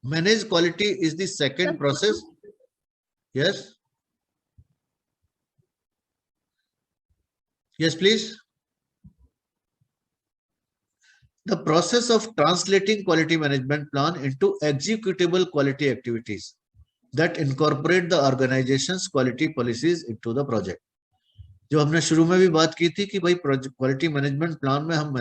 Manage quality is the second process. Yes, yes please. The process of translating quality management plan into executable quality activities that incorporate the organization's quality policies into the project. जो हमने शुरू में भी बात की थी कि भाई क्वालिटी मैनेजमेंट प्लान में हम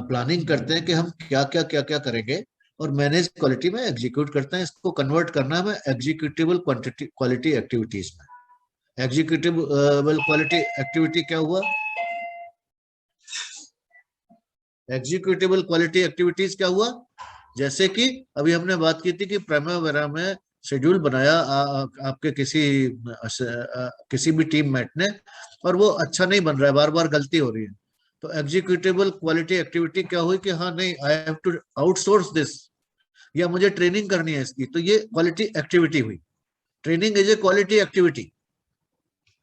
प्लानिंग करते हैं कि हम क्या क्या करेंगे, और मैनेज क्वालिटी में एग्जीक्यूट करते हैं। इसको कन्वर्ट करना है एग्जीक्यूटिबल क्वालिटी एक्टिविटीज में। एग्जीक्यूटिबल क्वालिटी एक्टिविटी क्या हुआ, एग्जीक्यूटिबल क्वालिटी एक्टिविटीज क्या हुआ, जैसे कि अभी हमने बात की थी कि प्राइमवेरा में शेड्यूल बनाया आपके किसी भी टीम मेट ने, और वो अच्छा नहीं बन रहा है, बार बार गलती हो रही है, तो एग्जीक्यूटिबल क्वालिटी एक्टिविटी क्या हुई कि हाँ नहीं, I have to outsource this, या मुझे ट्रेनिंग करनी है इसकी, तो ये क्वालिटी एक्टिविटी हुई। Training is a quality activity.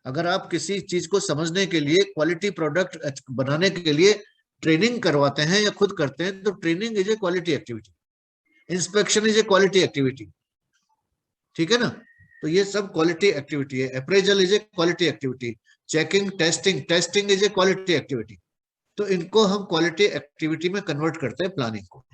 अगर आप किसी चीज को समझने के लिए, क्वालिटी प्रोडक्ट बनाने के लिए ट्रेनिंग करवाते हैं या खुद करते हैं, तो training is a quality activity. Inspection is a quality activity, ठीक है ना। तो ये सब क्वालिटी एक्टिविटी है। Appraisal is a quality activity, checking, testing is a quality activity. तो इनको हम क्वालिटी एक्टिविटी में कन्वर्ट करते हैं प्लानिंग को।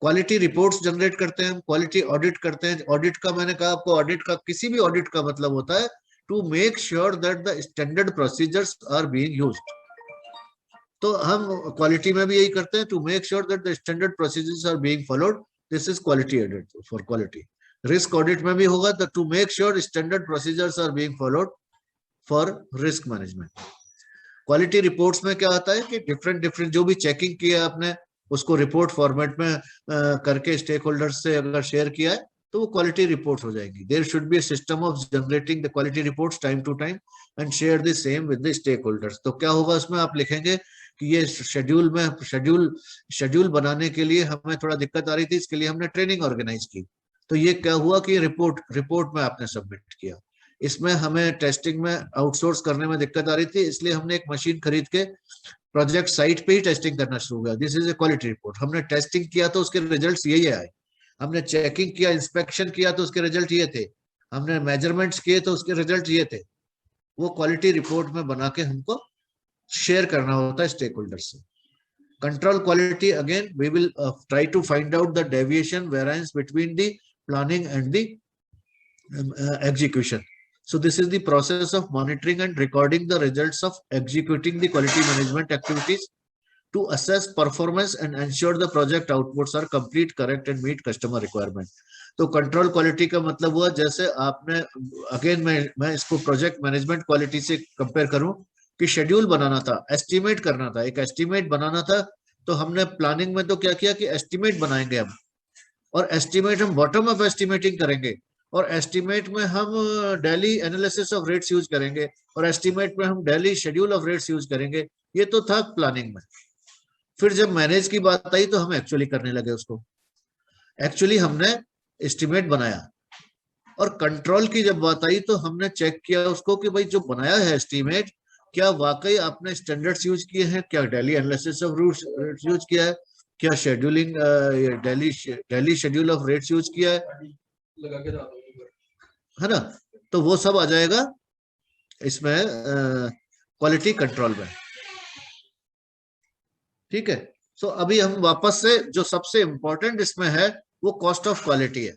क्वालिटी रिपोर्ट्स जनरेट करते हैं, क्वालिटी ऑडिट करते हैं। ऑडिट का मैंने कहा आपको, ऑडिट का किसी भी ऑडिट का मतलब होता है to make sure that the standard procedures are being used. तो हम क्वालिटी में भी यही करते हैं, to make sure that the standard procedures are being followed, this is quality audit for quality. Risk audit में भी होगा तो to make sure standard procedures are being followed for risk management. Quality reports में क्या आता है कि डिफरेंट डिफरेंट जो भी चेकिंग किया आपने उसको रिपोर्ट फॉर्मेट में करके स्टेक होल्डर्स से अगर शेयर किया है तो वो क्वालिटी रिपोर्ट हो जाएगी। There should be a system of generating the quality reports time to time and share the same with the stakeholders. तो क्या होगा उसमें, आप लिखेंगे कि ये शेड्यूल बनाने के लिए हमें थोड़ा दिक्कत आ रही थी, इसके लिए हमने ट्रेनिंग ऑर्गेनाइज की। तो ये क्या हुआ कि रिपोर्ट में आपने सबमिट किया। इसमें हमें टेस्टिंग में आउटसोर्स करने में दिक्कत आ रही थी, इसलिए हमने एक मशीन खरीद के प्रोजेक्ट साइट पे ही टेस्टिंग करना शुरू किया। This is a quality report. हमने टेस्टिंग किया तो उसके रिजल्ट्स यही आए, हमने चेकिंग किया, इंस्पेक्शन किया तो उसके रिजल्ट ये थे, हमने मेजरमेंट्स किए तो उसके रिजल्ट ये थे। वो क्वालिटी रिपोर्ट में बना के हमको शेयर करना होता है स्टेक होल्डर से। Control quality, again we will try to find out the deviation variance between the planning and the execution. So this is the process of monitoring and recording the results of executing the quality management activities to assess performance and ensure the project outputs are complete, correct and meet customer requirement. तो कंट्रोल क्वालिटी का मतलब हुआ, जैसे आपने अगेन मैं इसको प्रोजेक्ट मैनेजमेंट क्वालिटी से कंपेयर करूं कि शेड्यूल बनाना था, एस्टिमेट करना था, एक एस्टिमेट बनाना था। तो हमने प्लानिंग में तो क्या किया कि एस्टिमेट बनाएंगे हम, और एस्टिमेट हम बॉटम अप एस्टिमेटिंग करेंगे, और एस्टिमेट में हम daily analysis of rates use करेंगे, और एस्टिमेट में हम daily schedule of rates use करेंगे। ये तो था प्लानिंग में। फिर जब मैनेज की बात आई तो हम एक्चुअली करने लगे उसको। एक्चुअली हमने एस्टिमेट बनाया, और कंट्रोल की जब बात आई तो हमने चेक किया उसको कि भाई जो बनाया है एस्टिमेट, क्या वाकई आपने स्टैंडर्ड्स यूज किए हैं, क्या daily analysis of rates use किया है, क्या scheduling daily schedule of rates use किया है ना। तो वो सब आ जाएगा इसमें क्वालिटी कंट्रोल में। ठीक है। सो अभी हम वापस से, जो सबसे इंपॉर्टेंट इसमें है वो कॉस्ट ऑफ क्वालिटी है।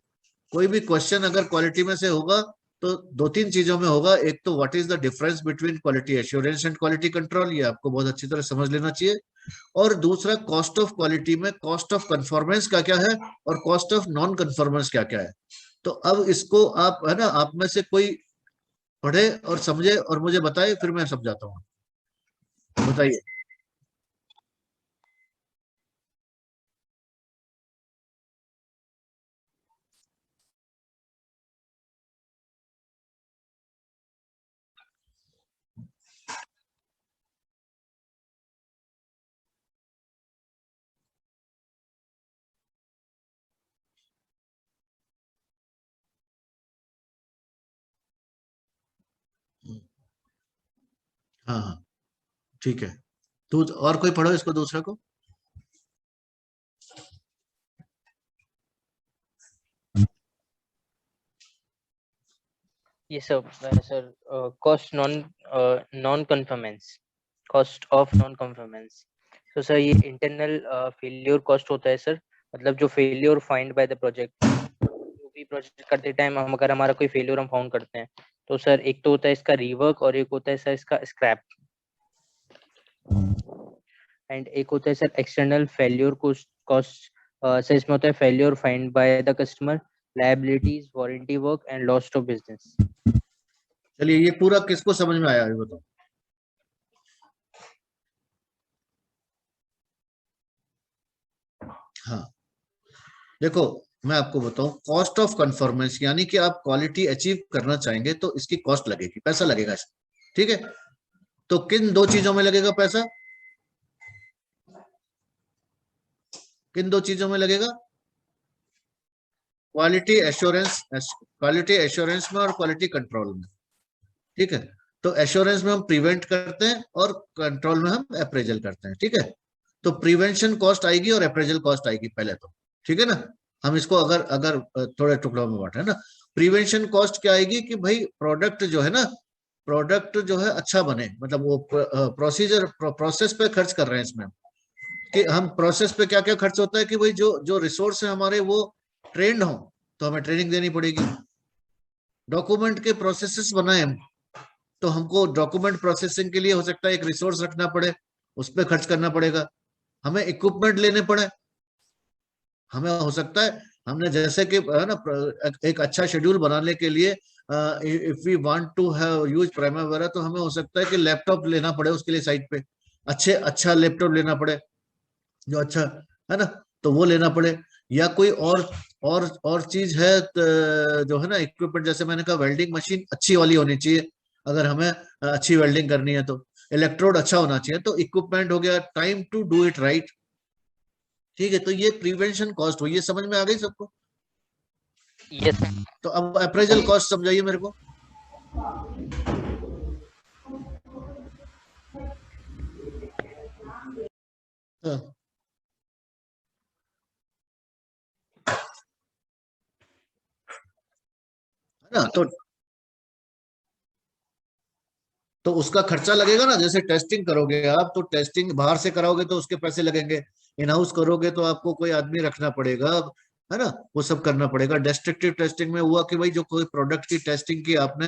कोई भी क्वेश्चन अगर क्वालिटी में से होगा तो दो तीन चीजों में होगा। एक तो what is the difference between quality assurance and quality control, ये आपको बहुत अच्छी तरह समझ लेना चाहिए। और दूसरा, कॉस्ट ऑफ क्वालिटी में कॉस्ट ऑफ कंफॉर्मेंस क्या क्या है और कॉस्ट ऑफ नॉन कंफॉर्मेंस क्या क्या है। तो अब इसको आप, है ना, आप में से कोई पढ़े और समझे और मुझे बताए, फिर मैं समझाता हूँ। बताइए। हाँ हाँ, ठीक है। तो और कोई पढ़ो इसको, दूसरा को। Yes, sir. Sir, non-conformance, cost of non-conformance. So, sir, ये internal failure cost होता है, sir. मतलब जो failure find by the project, जो भी प्रोजेक्ट करते टाइम हम अगर हमारा कोई फेलियर हम फाउंड करते हैं, तो सर एक तो होता है इसका रीवर्क और एक होता है सर इसका स्क्रैप, एंड एक होता है sir external failure cost. Sir इसमें होता है failure find by the customer, liabilities, warranty work and loss of business. चलिए, ये पूरा किसको समझ में आया, ये बताओ। हाँ, देखो मैं आपको बताऊं, कॉस्ट ऑफ कंफॉर्मेंस यानी कि आप क्वालिटी अचीव करना चाहेंगे तो इसकी कॉस्ट लगेगी, पैसा लगेगा इसमें। ठीक है। तो किन दो चीजों में लगेगा पैसा, किन दो चीजों में लगेगा? क्वालिटी एश्योरेंस में और क्वालिटी कंट्रोल में। ठीक है। तो एश्योरेंस में हम प्रिवेंट करते हैं और कंट्रोल में हम अप्रेजल करते हैं। ठीक है। तो प्रिवेंशन कॉस्ट आएगी और अप्रेजल कॉस्ट आएगी पहले तो। ठीक है ना। हम इसको अगर अगर थोड़े टुकड़ों में बांटे ना, प्रिवेंशन कॉस्ट क्या आएगी कि भाई प्रोडक्ट जो है ना, प्रोडक्ट जो है अच्छा बने, मतलब वो प्रोसेस पे खर्च कर रहे हैं इसमें, कि हम प्रोसेस पे क्या क्या खर्च होता है कि भाई जो जो रिसोर्स है हमारे वो ट्रेंड हो, तो हमें ट्रेनिंग देनी पड़ेगी। डॉक्यूमेंट के प्रोसेसेस बनाए हम, तो हमको डॉक्यूमेंट प्रोसेसिंग के लिए हो सकता है एक रिसोर्स रखना पड़े, उस पर खर्च करना पड़ेगा। हमें इक्विपमेंट लेने पड़े, हमें हो सकता है हमने जैसे कि है ना, एक अच्छा शेड्यूल बनाने के लिए if we want to have use Primavera, तो हमें हो सकता है कि लैपटॉप लेना पड़े उसके लिए साइट पे, अच्छा लैपटॉप लेना पड़े जो अच्छा है ना, तो वो लेना पड़े। या कोई और चीज है जो है ना इक्विपमेंट, जैसे मैंने कहा वेल्डिंग मशीन अच्छी वाली होनी चाहिए अगर हमें अच्छी वेल्डिंग करनी है, तो इलेक्ट्रोड अच्छा होना चाहिए, तो इक्विपमेंट हो गया, time to do it right. ठीक है, तो ये प्रिवेंशन कॉस्ट हुई, ये समझ में आ गई सबको? यस। तो अब अप्रेजल कॉस्ट समझाइए मेरे को। हाँ, है ना, तो उसका खर्चा लगेगा ना, जैसे टेस्टिंग करोगे आप, तो टेस्टिंग बाहर से कराओगे तो उसके पैसे लगेंगे, इन हाउस करोगे तो आपको कोई आदमी रखना पड़ेगा, है ना, वो सब करना पड़ेगा। डिस्ट्रक्टिव टेस्टिंग में हुआ कि भाई जो कोई प्रोडक्ट की टेस्टिंग की आपने,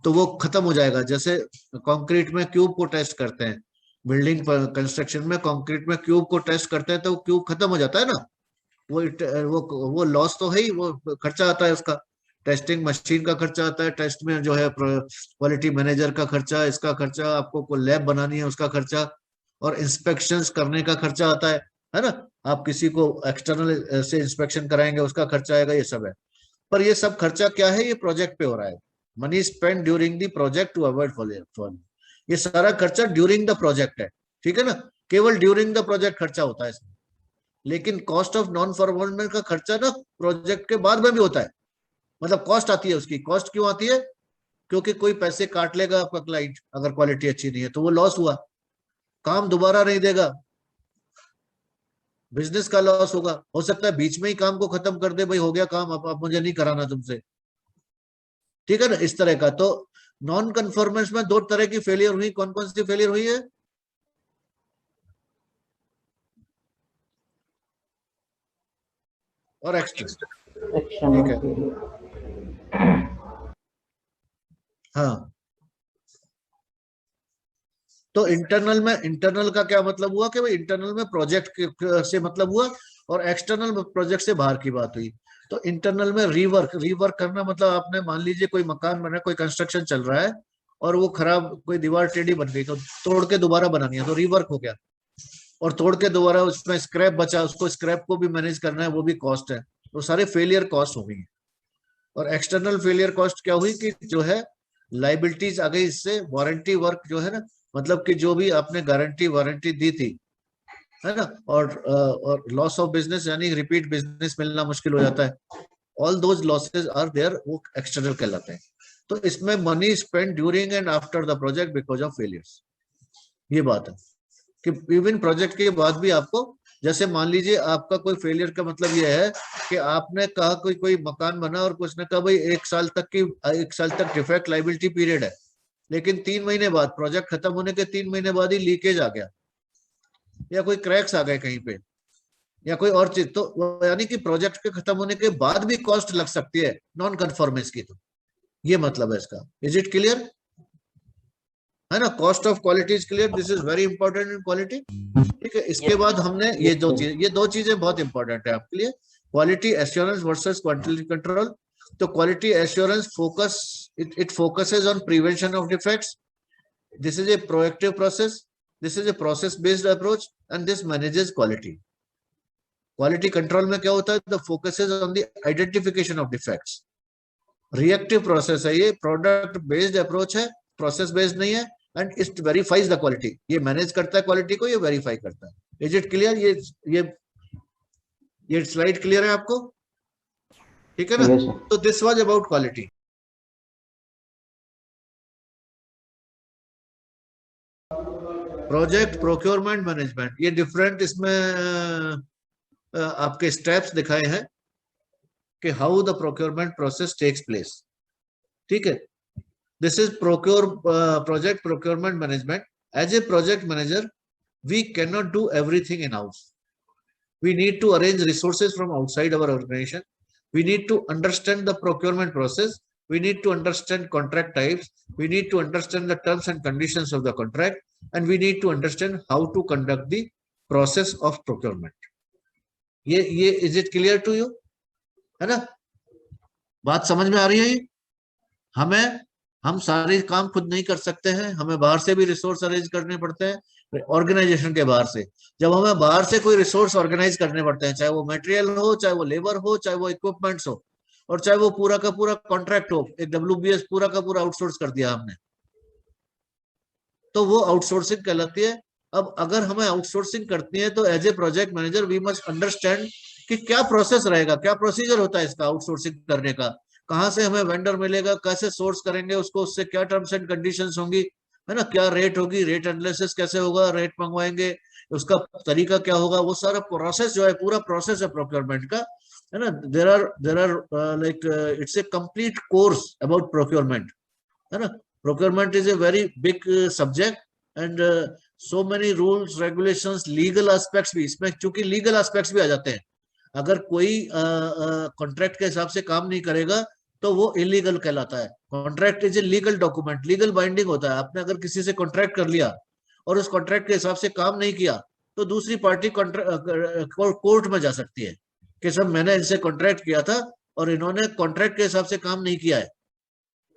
तो वो खत्म हो जाएगा। जैसे कंक्रीट में क्यूब को टेस्ट करते हैं, बिल्डिंग कंस्ट्रक्शन में कंक्रीट में क्यूब को टेस्ट करते हैं, तो क्यूब खत्म हो जाता है ना, वो लॉस तो है ही, वो खर्चा आता है उसका, टेस्टिंग मशीन का खर्चा आता है, टेस्ट में जो है क्वालिटी मैनेजर का खर्चा, इसका खर्चा, आपको कोई लैब बनानी है उसका खर्चा, और इंस्पेक्शंस करने का खर्चा आता है ना, आप किसी को एक्सटर्नल से इंस्पेक्शन कराएंगे उसका खर्चा आएगा, ये सब है। पर ये सब खर्चा क्या है, ये प्रोजेक्ट पे हो रहा है। Money spend during the project to avoid fall, ये सारा खर्चा ड्यूरिंग द प्रोजेक्ट है, ठीक है ना, केवल ड्यूरिंग द प्रोजेक्ट खर्चा होता है इसमें। लेकिन कॉस्ट ऑफ नॉन परफॉर्मेंस का खर्चा ना प्रोजेक्ट के बाद में भी होता है, मतलब कॉस्ट आती है उसकी। कॉस्ट क्यों आती है? क्योंकि कोई पैसे काट लेगा आपका क्लाइंट, अगर क्वालिटी अच्छी नहीं है तो वो लॉस हुआ, काम दोबारा नहीं देगा, बिजनेस का लॉस होगा, हो सकता है बीच में ही काम को खत्म कर दे, भाई हो गया काम, अब मुझे नहीं कराना तुमसे, ठीक है ना, इस तरह का। तो नॉन कन्फॉर्मेंस में दो तरह की फेलियर हुई, कौन कौन सी फेलियर हुई है? और एक्सटर्नल, ठीक है, हाँ। तो इंटरनल का क्या मतलब हुआ कि भाई इंटरनल में प्रोजेक्ट से मतलब हुआ, और एक्सटर्नल प्रोजेक्ट से बाहर की बात हुई। तो इंटरनल में रीवर्क करना मतलब, आपने मान लीजिए कोई मकान बना, कोई कंस्ट्रक्शन चल रहा है और वो खराब, कोई दीवार टेढ़ी बन गई, तो तोड़ के दोबारा बनानी है, तो रीवर्क हो गया। और तोड़ के दोबारा उसमें स्क्रैप बचा, उसको स्क्रैप को भी मैनेज करना है, वो भी कॉस्ट है, तो सारे फेलियर कॉस्ट हो गई। और एक्सटर्नल फेलियर कॉस्ट क्या हुई कि जो है लाइबिलिटीज आ गई इससे, वारंटी वर्क जो है ना, मतलब कि जो भी आपने गारंटी वारंटी दी थी, है ना, और लॉस ऑफ बिजनेस, यानी रिपीट बिजनेस मिलना मुश्किल हो जाता है, all those losses are there, वो एक्सटर्नल कहलाते हैं। तो इसमें money spend during and after the project because of failures, ये बात है कि इवन प्रोजेक्ट के बाद भी आपको, जैसे मान लीजिए आपका कोई फेलियर का मतलब ये है कि आपने कहा कोई कोई मकान बना और कुछ ने कहा भाई 1 साल तक डिफेक्ट लाइबिलिटी पीरियड है, लेकिन 3 महीने बाद, प्रोजेक्ट खत्म होने के 3 महीने बाद ही लीकेज आ गया, या कोई क्रैक्स आ गए कहीं पे, या कोई और चीज, तो यानी कि प्रोजेक्ट के खत्म होने के बाद भी कॉस्ट लग सकती है नॉन कन्फॉर्मेंस की, तो ये मतलब है इसका। Is it clear? है ना, cost of quality is clear, this is very important in quality. ठीक है, इसके बाद हमने ये दो चीजें बहुत इंपॉर्टेंट है आपके लिए, quality assurance versus quality control. तो quality assurance focus, it focuses on prevention of defects, this is a proactive process, this is a process based approach, and this manages quality. Quality control में क्या होता है? The focuses on the identification of defects, reactive process है ये, प्रोडक्ट बेस्ड अप्रोच है, प्रोसेस बेस्ड नहीं है, and it verifies the quality, ये मैनेज करता है क्वालिटी को, ये वेरीफाई करता है। Is it clear? ये स्लाइड क्लियर है आपको? ठीक है ना? Yes, sir. तो this was about quality. Project procurement management, ये डिफरेंट इसमें आपके स्टेप्स दिखाए हैं कि how the procurement process takes place. ठीक है, this is project procurement management. As a project manager, we cannot do everything in house. We need to arrange resources from outside our organization. We need to understand the procurement process. We need to understand contract types. We need to understand the terms and conditions of the contract, and we need to understand how to conduct the process of procurement. ये is it clear to you? है ना, बात समझ में आ रही है? हमें हम सारे काम खुद नहीं कर सकते हैं, हमें बाहर से भी रिसोर्स अरेंज करने पड़ते हैं ऑर्गेनाइजेशन के बाहर से। जब हमें बाहर से कोई रिसोर्स ऑर्गेनाइज करने पड़ते हैं, चाहे वो मटेरियल हो, चाहे वो लेबर हो, चाहे वो इक्विपमेंट्स हो, और चाहे वो पूरा का पूरा कॉन्ट्रैक्ट हो, एक WBS पूरा का पूरा आउटसोर्स कर दिया हमने, तो वो आउटसोर्सिंग कहलाती है। अब अगर हमें आउटसोर्सिंग करती है तो as a project manager we must understand कि क्या प्रोसेस रहेगा, क्या प्रोसीजर होता है इसका आउटसोर्सिंग करने का, कहाँ से हमें वेंडर मिलेगा, कैसे सोर्स करेंगे उसको, उससे क्या टर्म्स एंड कंडीशंस होंगी, है ना, क्या रेट होगी, रेट एनालिसिस कैसे होगा, रेट मंगवाएंगे, उसका तरीका क्या होगा, वो सारा प्रोसेस जो है, पूरा प्रोसेस है प्रोक्योरमेंट का, है ना। There are like it's a complete course about procurement, है ना। Procurement is a very big subject and so many rules regulations, legal aspects भी इसमें, चूंकि लीगल एस्पेक्ट्स भी आ जाते हैं। अगर कोई कॉन्ट्रैक्ट के हिसाब से काम नहीं करेगा तो वो इलीगल कहलाता है। Contract is a legal document, legal binding होता है। आपने अगर किसी से कॉन्ट्रैक्ट कर लिया और उस कॉन्ट्रैक्ट के हिसाब से काम नहीं किया तो दूसरी पार्टी कोर्ट में जा सकती है कि सब मैंने इनसे कॉन्ट्रैक्ट किया था और इन्होंने कॉन्ट्रैक्ट के हिसाब से काम नहीं किया है,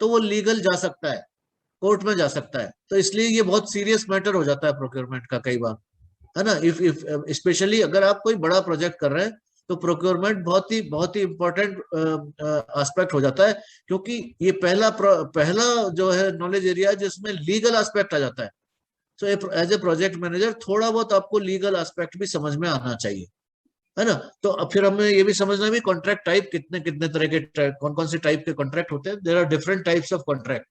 तो वो लीगल जा सकता है, कोर्ट में जा सकता है। तो इसलिए ये बहुत सीरियस मैटर हो जाता है प्रोक्योरमेंट का कई बार, है ना। इफ स्पेशली अगर आप कोई बड़ा प्रोजेक्ट कर रहे हैं तो प्रोक्योरमेंट बहुत ही इंपॉर्टेंट एस्पेक्ट हो जाता है, क्योंकि ये पहला जो है नॉलेज एरिया जिसमें लीगल एस्पेक्ट आ जाता है। So as a project manager थोड़ा बहुत आपको लीगल एस्पेक्ट भी समझ में आना चाहिए, है ना। तो अब फिर हमें ये भी समझना भी कॉन्ट्रैक्ट टाइप कितने कितने तरह के, कौन कौन से टाइप के कॉन्ट्रैक्ट होते हैं। There are different types of contract,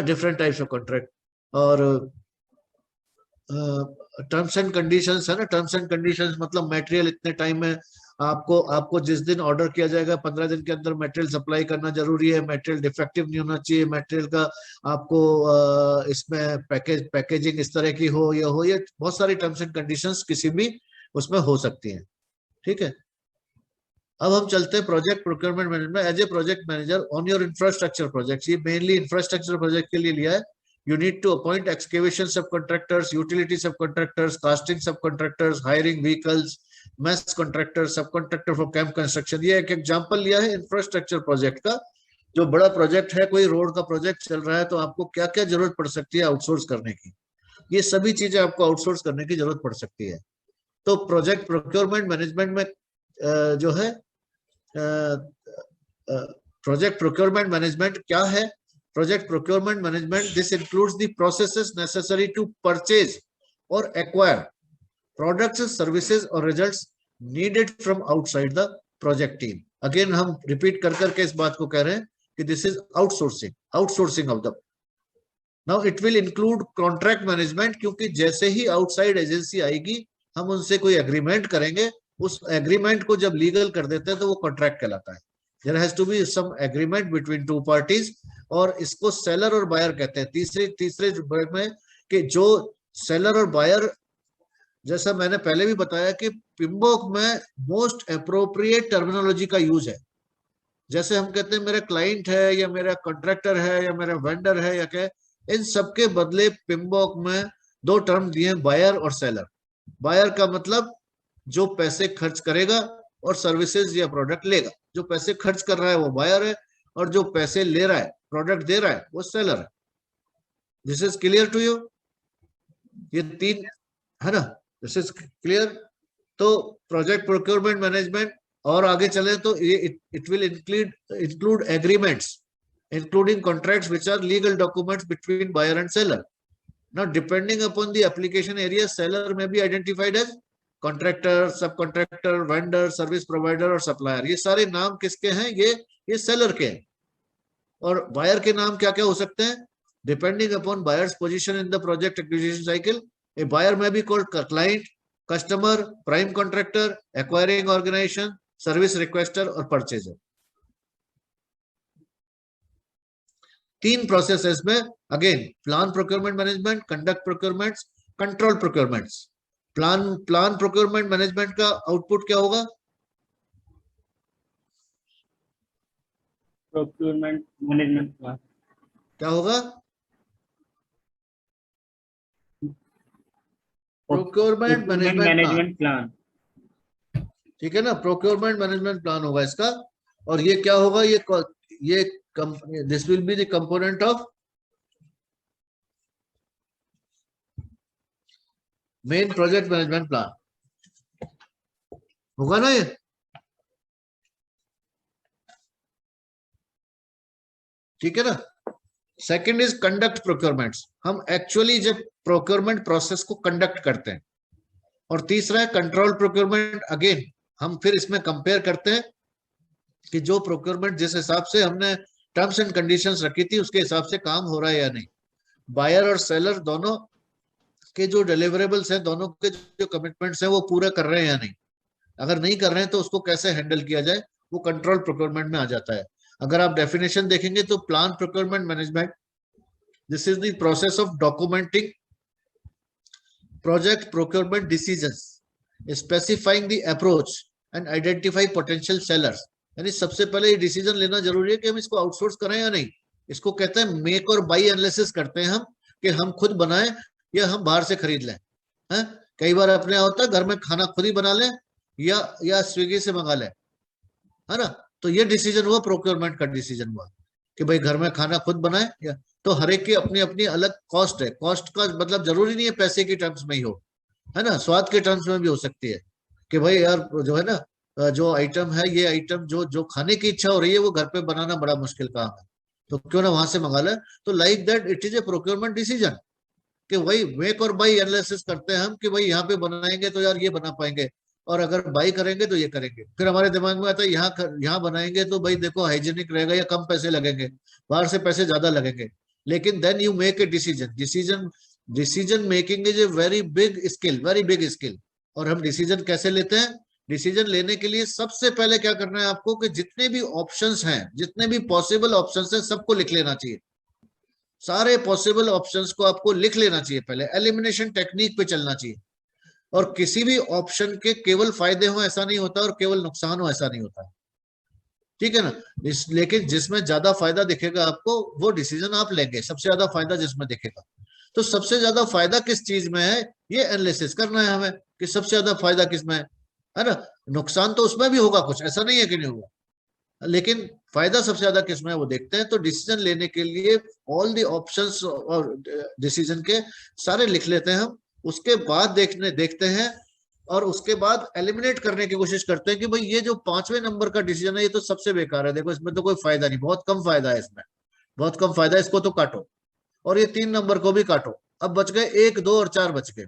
different types of contract. और टर्म्स एंड कंडीशंस है ना, टर्म्स एंड कंडीशंस मतलब मटेरियल इतने टाइम में आपको आपको जिस दिन ऑर्डर किया जाएगा 15 दिन के अंदर मटेरियल सप्लाई करना जरूरी है, मटेरियल डिफेक्टिव नहीं होना चाहिए, मटेरियल का आपको इसमें पैकेजिंग इस तरह की हो, ये बहुत सारी टर्म्स एंड कंडीशंस किसी भी उसमें हो सकती हैं, ठीक है। अब हम चलते हैं project procurement management. As a project manager on your infrastructure project, ये मेनली इंफ्रास्ट्रक्चर प्रोजेक्ट के लिए लिया है। You need to appoint excavation subcontractors, utility subcontractors, casting subcontractors, hiring vehicles, mess contractors, subcontractor for camp construction। ये एक एग्जांपल लिया है इंफ्रास्ट्रक्चर प्रोजेक्ट का। जो बड़ा प्रोजेक्ट है, कोई रोड का प्रोजेक्ट चल रहा है, तो आपको क्या क्या जरूरत पड़ सकती है आउटसोर्स करने की, ये सभी चीजें आपको आउटसोर्स करने की जरूरत पड़ सकती है। तो प्रोजेक्ट प्रोक्योरमेंट मैनेजमेंट में जो है प्रोजेक्ट प्रोक्योरमेंट मैनेजमेंट क्या है। Project procurement management, this includes the processes necessary to purchase or acquire products, services or results needed from outside the project team। Again हम repeat कर करके इस बात को कह रहे हैं कि this is outsourcing of the। Now it will include contract management, क्योंकि जैसे ही outside agency आएगी हम उनसे कोई agreement करेंगे, उस agreement को जब legal कर देते हैं तो वो contract कहलाता है। There has to be some agreement between two parties, और इसको सेलर और बायर कहते हैं। तीसरे वर्ग में कि जो सेलर और बायर, जैसा मैंने पहले भी बताया कि पिम्बोक में मोस्ट अप्रोप्रिएट टर्मिनोलॉजी का यूज है। जैसे हम कहते हैं मेरा क्लाइंट है या मेरा कॉन्ट्रैक्टर है या मेरा वेंडर है या क्या, इन सबके बदले पिम्बोक में दो टर्म दिए, बायर और सेलर। बायर का मतलब जो पैसे खर्च करेगा और सर्विसेज या प्रोडक्ट लेगा। जो पैसे खर्च कर रहा है वो बायर है, और जो पैसे ले रहा है, प्रोडक्ट दे रहा है, वो सेलर है। This is clear to you? ये तीन है ना, दिस इज क्लियर। तो प्रोजेक्ट प्रोक्योरमेंट मैनेजमेंट और आगे चले तो ये it will include agreements including contracts which are legal documents between buyer and seller. Now depending upon the application area, seller may be identified as contractor, subcontractor, vendor, service provider और supplier। ये सारे नाम किसके हैं? ये seller के हैं। और buyer के नाम क्या क्या हो सकते हैं? Depending upon buyer's position in the project acquisition cycle, a buyer may be called client, customer, prime contractor, acquiring organization, service requester और purchaser। तीन प्रोसेसेस में again plan procurement management, conduct procurements, control procurements. Plan procurement management का आउटपुट क्या होगा? प्रोक्योरमेंट मैनेजमेंट प्लान क्या होगा? प्रोक्योरमेंट मैनेजमेंट प्लान, ठीक है ना। प्रोक्योरमेंट मैनेजमेंट प्लान होगा इसका। और ये क्या होगा? ये this will be the component of main project management plan. होगा ना ये? ठीक है ना? सेकंड इज कंडक्ट प्रोक्योरमेंट्स, हम एक्चुअली जब प्रोक्योरमेंट प्रोसेस को कंडक्ट करते हैं। और तीसरा है कंट्रोल प्रोक्योरमेंट, अगेन हम फिर इसमें कंपेयर करते हैं कि जो प्रोक्योरमेंट जिस हिसाब से हमने टर्म्स एंड कंडीशंस रखी थी उसके हिसाब से काम हो रहा है या नहीं, बायर और सेलर दोनों के जो डिलीवरेबल्स हैं, दोनों के जो कमिटमेंट्स हैं वो पूरा कर रहे हैं या नहीं। अगर नहीं कर रहे हैं तो उसको कैसे हैंडल किया जाए, वो कंट्रोल प्रोक्योरमेंट में आ जाता है। अगर आप डेफिनेशन देखेंगे तो plan procurement management, this is the process of documenting project procurement decisions, specifying the approach and identify potential sellers. यानी सबसे पहले ये डिसीजन लेना जरूरी है कि हम इसको आउटसोर्स करें या नहीं। इसको कहते हैं मेक और बाई एनालिसिस करते हैं हम, कि हम खुद बनाएं या हम बाहर से खरीद लें। हैं, कई बार अपने होता है घर में खाना खुद ही बना लें या स्विगी से मंगा लें, है ना। तो ये डिसीजन हुआ, प्रोक्योरमेंट का डिसीजन हुआ कि भाई घर में खाना खुद बनाए। या तो हर एक की अपनी अपनी अलग कॉस्ट है। कॉस्ट का मतलब जरूरी नहीं है पैसे के टर्म्स में ही हो, है ना, स्वाद के टर्म्स में भी हो सकती है कि भाई यार जो है ना, जो आइटम है, ये आइटम जो खाने की इच्छा हो रही है वो घर पे बनाना बड़ा मुश्किल काम है, तो क्यों ना वहां से मंगा ले। तो like that it is a procurement decision कि वही मेक और बाई एनालिसिस करते हैं हम कि भाई यहाँ पे बनाएंगे तो यार ये बना पाएंगे, और अगर बाई करेंगे तो ये करेंगे। फिर हमारे दिमाग में आता है यहाँ बनाएंगे तो भाई देखो हाइजीनिक रहेगा या कम पैसे लगेंगे, बाहर से पैसे ज्यादा लगेंगे। लेकिन then you make a decision making is a very big skill. और हम डिसीजन कैसे लेते हैं? डिसीजन लेने के लिए सबसे पहले क्या करना है आपको कि जितने भी ऑप्शंस हैं, जितने भी पॉसिबल ऑप्शंस हैं, सबको लिख लेना चाहिए। सारे पॉसिबल ऑप्शंस को आपको लिख लेना चाहिए, पहले एलिमिनेशन टेक्निक पे चलना चाहिए। और किसी भी ऑप्शन के केवल फायदे हो ऐसा नहीं होता और केवल नुकसान हो ऐसा नहीं होता, ठीक है ना। लेकिन जिसमें ज्यादा फायदा दिखेगा आपको वो डिसीजन आप लेंगे, सबसे ज्यादा फायदा जिसमें दिखेगा। तो सबसे ज्यादा फायदा किस चीज में है, ये एनालिसिस करना है हमें कि सबसे ज्यादा फायदा किसमें है ना। नुकसान तो उसमें भी होगा कुछ, ऐसा नहीं है कि नहीं होगा, लेकिन फायदा सबसे ज्यादा किसमें है वो देखते हैं। तो डिसीजन लेने के लिए ऑल द ऑप्शंस और डिसीजन के सारे लिख लेते हैं हम। उसके बाद देखते हैं और उसके बाद एलिमिनेट करने की कोशिश करते हैं कि भाई ये जो 5वें नंबर का डिसीजन है ये तो सबसे बेकार है, देखो इसमें तो कोई फायदा नहीं, बहुत कम फायदा है इसमें, बहुत कम फायदा है, इसको तो काटो। और ये 3 नंबर को भी काटो। अब बच गए 1, 2 और 4 बच गए।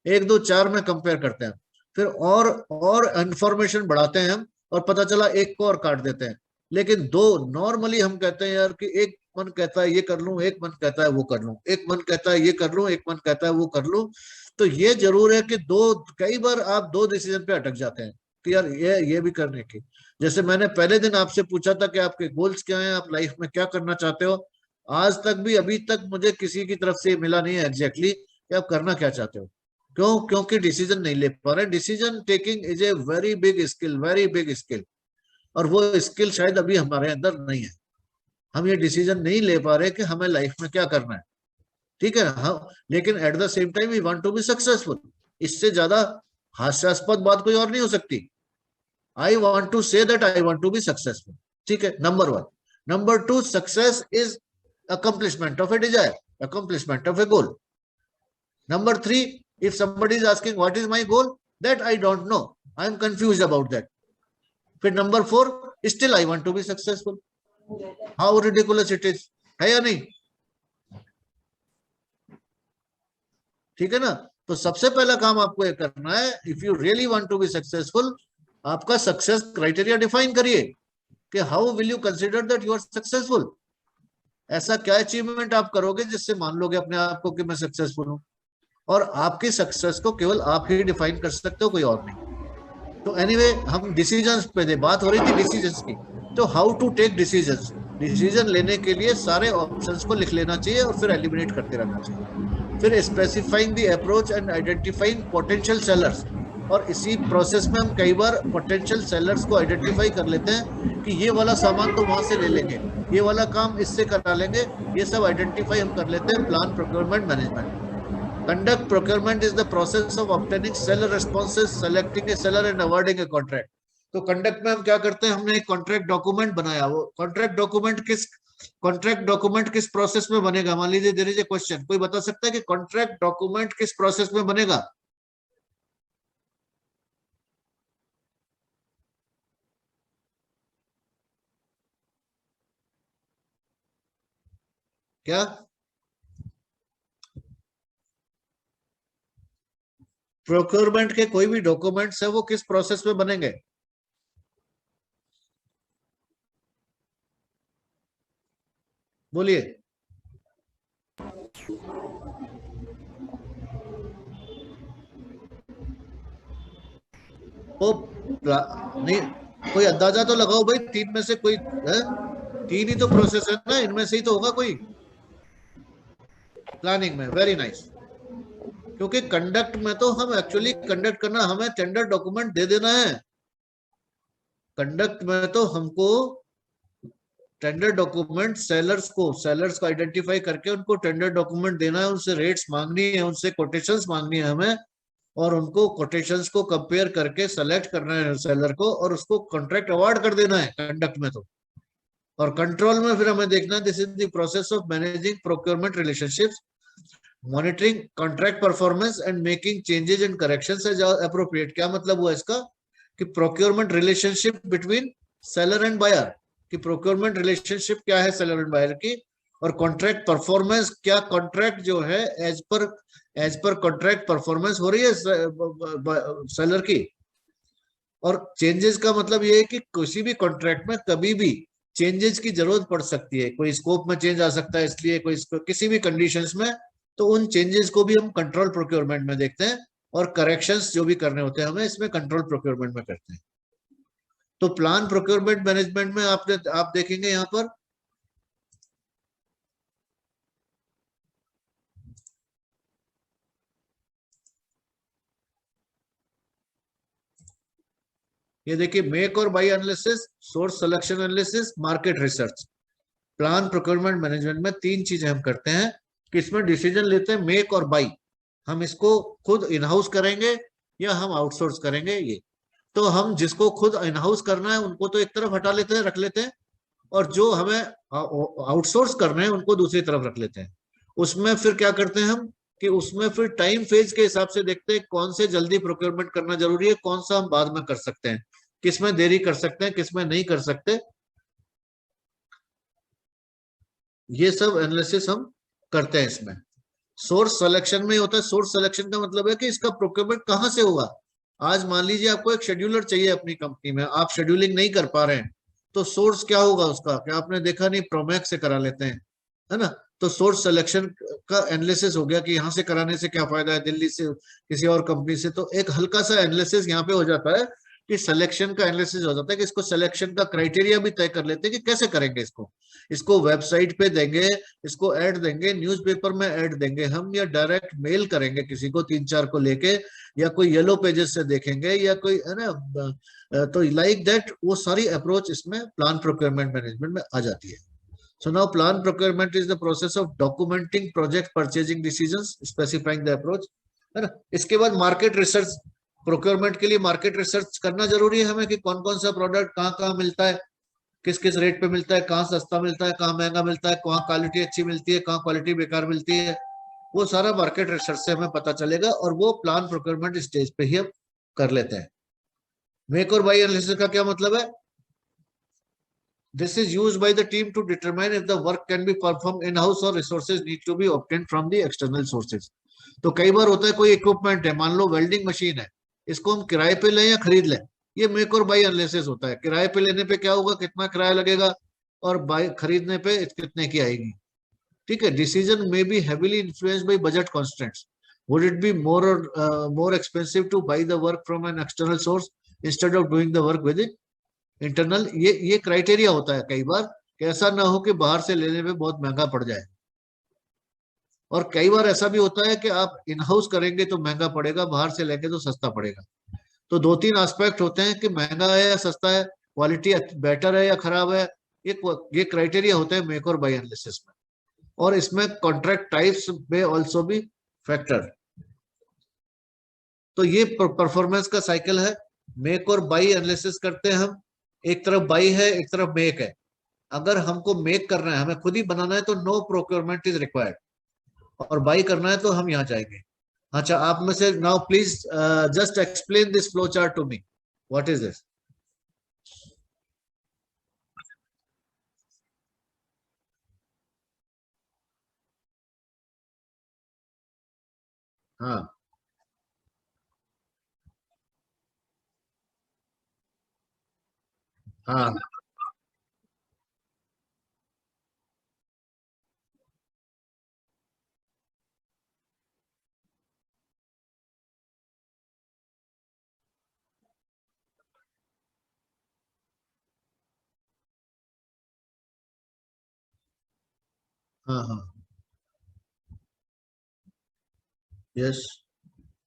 1, 2, 4 में कंपेयर करते हैं, फिर और इंफॉर्मेशन बढ़ाते हैं हम, और पता चला 1 को और काट देते हैं। लेकिन 2 नॉर्मली हम कहते हैं यार कि एक मन कहता है ये कर लूं, एक मन कहता है वो कर लूं, एक मन कहता है ये कर लूं, एक मन कहता है वो कर लूं। तो ये जरूर है कि कई बार आप 2 डिसीजन पे अटक जाते हैं कि यार ये भी करने की। जैसे मैंने पहले दिन आपसे पूछा था कि आपके गोल्स क्या हैं, आप लाइफ में क्या करना चाहते हो। आज तक भी अभी तक मुझे किसी की तरफ से मिला नहीं है एग्जैक्टली कि आप करना क्या चाहते हो। क्यों? क्योंकि डिसीजन नहीं ले पा रहे। Decision taking is a very big skill, और वो स्किल शायद अभी हमारे अंदर नहीं है। हम ये डिसीजन नहीं ले पा रहे कि हमें लाइफ में क्या करना है, ठीक है ना। लेकिन at the same time we want to be successful. इससे ज्यादा हास्यास्पद बात कोई और नहीं हो सकती। I want to say that I want to be successful, ठीक है, number 1। Number 2, success is accomplishment of a desire, accomplishment of a goal. Number 3, if somebody is asking what is my goal, that I don't know, I am confused about that. फिर number 4, still I want to be successful. How ridiculous it is, है या नहीं? ठीक है ना। तो सबसे पहला काम आपको ये करना है, if you really want to be successful, आपका सक्सेस क्राइटेरिया डिफाइन करिए कि how will you consider that you are successful. ऐसा क्या अचीवमेंट आप करोगे जिससे मान लोगे अपने आप को कि मैं सक्सेसफुल हूं। और आपकी सक्सेस को केवल आप ही डिफाइन कर सकते हो, कोई और नहीं। तो एनीवे हम डिसीजंस पे बात हो रही थी, डिसीजंस की। तो how to take decisions, decision लेने के लिए सारे ऑप्शंस को लिख लेना चाहिए और फिर एलिमिनेट करते रहना चाहिए। फिर specifying the approach and identifying potential sellers, और इसी प्रोसेस में हम कई बार पोटेंशियल सेलर्स को आइडेंटिफाई कर लेते हैं कि ये वाला सामान तो वहां से ले लेंगे, ये वाला काम इससे करा लेंगे, ये सब आइडेंटिफाई हम कर लेते हैं। Plan procurement management. Conduct procurement is the process of obtaining seller responses, selecting A seller and awarding a contract. तो कंडक्ट में हम क्या करते हैं, हमने एक कॉन्ट्रैक्ट डॉक्यूमेंट बनाया। वो कॉन्ट्रैक्ट डॉक्यूमेंट कॉन्ट्रैक्ट डॉक्यूमेंट किस प्रोसेस में बनेगा? मान लीजिए देयर इज ए क्वेश्चन, कोई बता सकता है कि कॉन्ट्रैक्ट डॉक्यूमेंट किस प्रोसेस में बनेगा? क्या प्रोक्योरमेंट के कोई भी डॉक्यूमेंट्स है वो किस प्रोसेस में बनेंगे? बोलिए। वो नहीं, कोई अंदाजा तो लगाओ भाई, तीन में से कोई है? तीन ही तो प्रोसेस है ना, इनमें से ही तो होगा कोई। प्लानिंग में, वेरी नाइस। क्योंकि कंडक्ट में तो हम एक्चुअली कंडक्ट करना, हमें टेंडर डॉक्यूमेंट दे देना है। कंडक्ट में तो हमको टेंडर डॉक्यूमेंट सेलर्स को आइडेंटिफाई करके उनको टेंडर डॉक्यूमेंट देना है, उनसे रेट्स मांगनी है, उनसे कोटेशंस मांगनी है हमें, और उनको कोटेशंस को कंपेयर करके सेलेक्ट करना है सेलर को, और उसको कॉन्ट्रैक्ट अवार्ड कर देना है कंडक्ट में तो। और कंट्रोल में फिर हमें देखना है, this is the process of managing procurement relationships, monitoring contract performance and making changes and corrections as appropriate. क्या मतलब हुआ इसका? कि procurement relationship between seller and buyer, कि प्रोक्योरमेंट रिलेशनशिप क्या है सेलर एंड बायर की, और कॉन्ट्रैक्ट परफॉर्मेंस, क्या कॉन्ट्रैक्ट जो है एज पर कॉन्ट्रैक्ट परफॉर्मेंस हो रही है सेलर की। और चेंजेस का मतलब ये है कि किसी भी कॉन्ट्रैक्ट में कभी भी चेंजेस की जरूरत पड़ सकती है, कोई स्कोप में चेंज आ सकता है, इसलिए कोई किसी भी कंडीशंस में, तो उन चेंजेस को भी हम कंट्रोल प्रोक्योरमेंट में देखते हैं, और करेक्शंस जो भी करने होते हैं हमें इसमें कंट्रोल प्रोक्योरमेंट में करते हैं। तो प्लान प्रोक्योरमेंट मैनेजमेंट में आप देखेंगे यहाँ पर ये देखिए, मेक और by analysis, source selection analysis, market research. Plan procurement management में तीन चीजें हम करते हैं कि इसमें डिसीजन लेते हैं मेक और बाई, हम इसको खुद इन हाउस करेंगे या हम आउटसोर्स करेंगे। ये तो हम जिसको खुद इन हाउस करना है उनको तो एक तरफ हटा लेते हैं, रख लेते हैं, और जो हमें आउटसोर्स करना है उनको दूसरी तरफ रख लेते हैं। उसमें फिर क्या करते हैं हम कि उसमें फिर टाइम फेज के हिसाब से देखते हैं कौन से जल्दी प्रोक्योरमेंट करना जरूरी है, कौन सा हम बाद में कर सकते हैं, किसमें देरी कर सकते हैं, किसमें नहीं कर सकते। ये सब एनालिसिस हम करते हैं इसमें। सोर्स सिलेक्शन में होता है, सोर्स सिलेक्शन का मतलब है कि इसका प्रोक्योरमेंट कहाँ से होगा। आज मान लीजिए आपको एक शेड्यूलर चाहिए अपनी कंपनी में, आप शेड्यूलिंग नहीं कर पा रहे हैं, तो सोर्स क्या होगा उसका? क्या आपने देखा नहीं, प्रोमैक्स से करा लेते हैं, है ना? तो सोर्स सिलेक्शन का एनालिसिस हो गया कि यहाँ से कराने से क्या फायदा है, दिल्ली से किसी और कंपनी से। तो एक हल्का सा एनालिसिस यहाँ पे हो जाता है कि सिलेक्शन का एनालिसिस हो जाता है, कि इसको सिलेक्शन का क्राइटेरिया भी तय कर लेते हैं कि कैसे करेंगे इसको। इसको वेबसाइट पे देंगे, इसको ऐड देंगे, न्यूज़पेपर में ऐड देंगे हम, या डायरेक्ट मेल करेंगे किसी को 3-4 को लेके, या कोई येलो पेजेस से देखेंगे, या कोई, है ना? तो लाइक दैट वो सारी अप्रोच इसमें प्लान प्रोक्योरमेंट मैनेजमेंट में आ जाती है। So now plan procurement is the process of documenting project purchasing decisions, specifying the approach, है ना? इसके बाद मार्केट रिसर्च, प्रोक्योरमेंट के लिए मार्केट रिसर्च करना जरूरी है हमें कि कौन कौन सा प्रोडक्ट कहाँ कहाँ मिलता है, किस किस रेट पे मिलता है, कहाँ सस्ता मिलता है, कहाँ महंगा मिलता है, कहाँ क्वालिटी अच्छी मिलती है, कहाँ क्वालिटी बेकार मिलती है। वो सारा मार्केट रिसर्च से हमें पता चलेगा, और वो प्लान प्रोक्योरमेंट स्टेज पे ही हम कर लेते हैं। मेक और बाई एनालिसिस का क्या मतलब है? This is used by the team to determine if the work can be performed in-house or resources need to be obtained from the external sources. तो कई बार होता है कोई इक्विपमेंट है, मान लो वेल्डिंग मशीन है, इसको हम किराए पे लें या खरीद लें, ये मेक और बाई एनालिसिस होता है। किराए पे लेने पे क्या होगा, कितना किराया लगेगा, और बाई खरीदने पे कितने की आएगी। ठीक है, डिसीजन में be heavily influenced by budget constraints. Would it be more expensive to buy the work from an external source instead of doing the work with it internal? ये क्राइटेरिया होता है कई बार कि ऐसा ना हो कि बाहर से लेने पे बहुत महंगा पड़ जाए। और कई बार ऐसा भी होता है कि आप इन हाउस करेंगे तो महंगा पड़ेगा, बाहर से लेंगे तो सस्ता पड़ेगा। तो 2-3 एस्पेक्ट होते हैं कि महंगा है या सस्ता है, क्वालिटी बेटर है या खराब है, ये क्राइटेरिया होते हैं मेक और बाई एनालिसिस में। और इसमें कॉन्ट्रैक्ट टाइप्स में ऑल्सो भी फैक्टर। तो ये परफॉर्मेंस का साइकिल है। मेक और बाई एनालिसिस करते हैं हम, एक तरफ बाई है एक तरफ मेक है। अगर हमको मेक करना है, हमें खुद ही बनाना है, तो नो प्रोक्योरमेंट इज रिक्वायर्ड, और बाई करना है तो हम यहाँ जाएंगे। अच्छा, आप में से now please just explain this flow chart to me, what is this? हाँ हाँ हाँ हाँ, यस,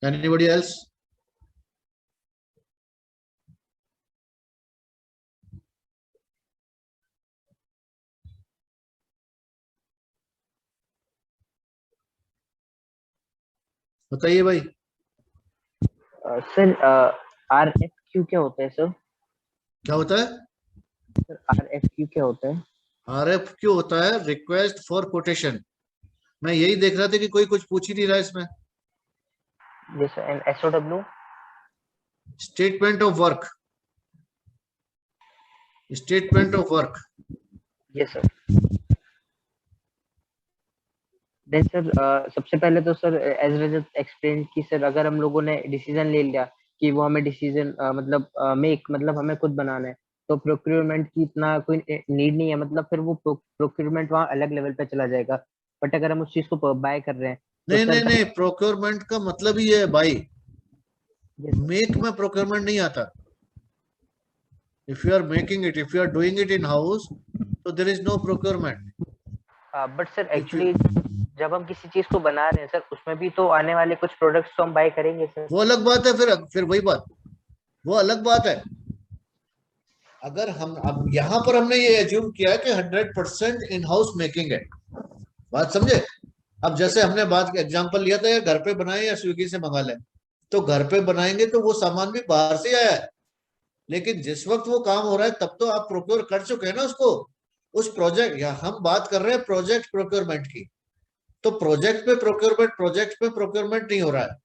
एनीबॉडी एल्स? बताइए भाई। सर RFQ क्या होता है सर? क्या होता है? RFQ क्या होता है? RFQ होता है रिक्वेस्ट फॉर कोटेशन। मैं यही देख रहा था कि कोई कुछ पूछ ही नहीं रहा इसमें। Yes sir. And SOW? Statement of work, statement of work. Yes sir. Then sir सबसे पहले तो सर एज रजत एक्सप्लेन कि सर अगर हम लोगों ने डिसीजन ले लिया कि वो हमें डिसीजन मतलब मेक मतलब हमें खुद बनाना है, तो प्रोक्योरमेंट की इतना कोई नीड नहीं है, मतलब फिर वो प्रोक्योरमेंट वहाँ अलग लेवल पे चला जाएगा। बट अगर हम उस चीज को बाय कर रहे हैं तो नहीं सर नहीं नहीं, प्रोक्योरमेंट का मतलब ही है भाई, यस मेक में प्रोक्योरमेंट नहीं आता। If you are making it, if you are doing it in house, तो there is no procurement. But sir if you, actually जब हम किसी चीज को बना रहे हैं सर, उसमें भी तो आने वाले कुछ प्रोडक्ट्स तो हम बाय करेंगे सर। वो अलग बात है, फिर वही बात, वो अलग बात है। अगर हम अब यहाँ पर हमने ये एज्यूम किया है कि 100% इन हाउस मेकिंग है, बात समझे? अब जैसे हमने बात एग्जांपल लिया था, या घर पे बनाए या स्विगी से मंगा लें, तो घर पे बनाएंगे तो वो सामान भी बाहर से आया है, लेकिन जिस वक्त वो काम हो रहा है तब तो आप प्रोक्योर कर चुके हैं ना उसको, उस प्रोजेक्ट, या हम बात कर रहे हैं प्रोजेक्ट प्रोक्योरमेंट की, तो प्रोजेक्ट पे प्रोक्योरमेंट, प्रोजेक्ट पे प्रोक्योरमेंट नहीं हो रहा है।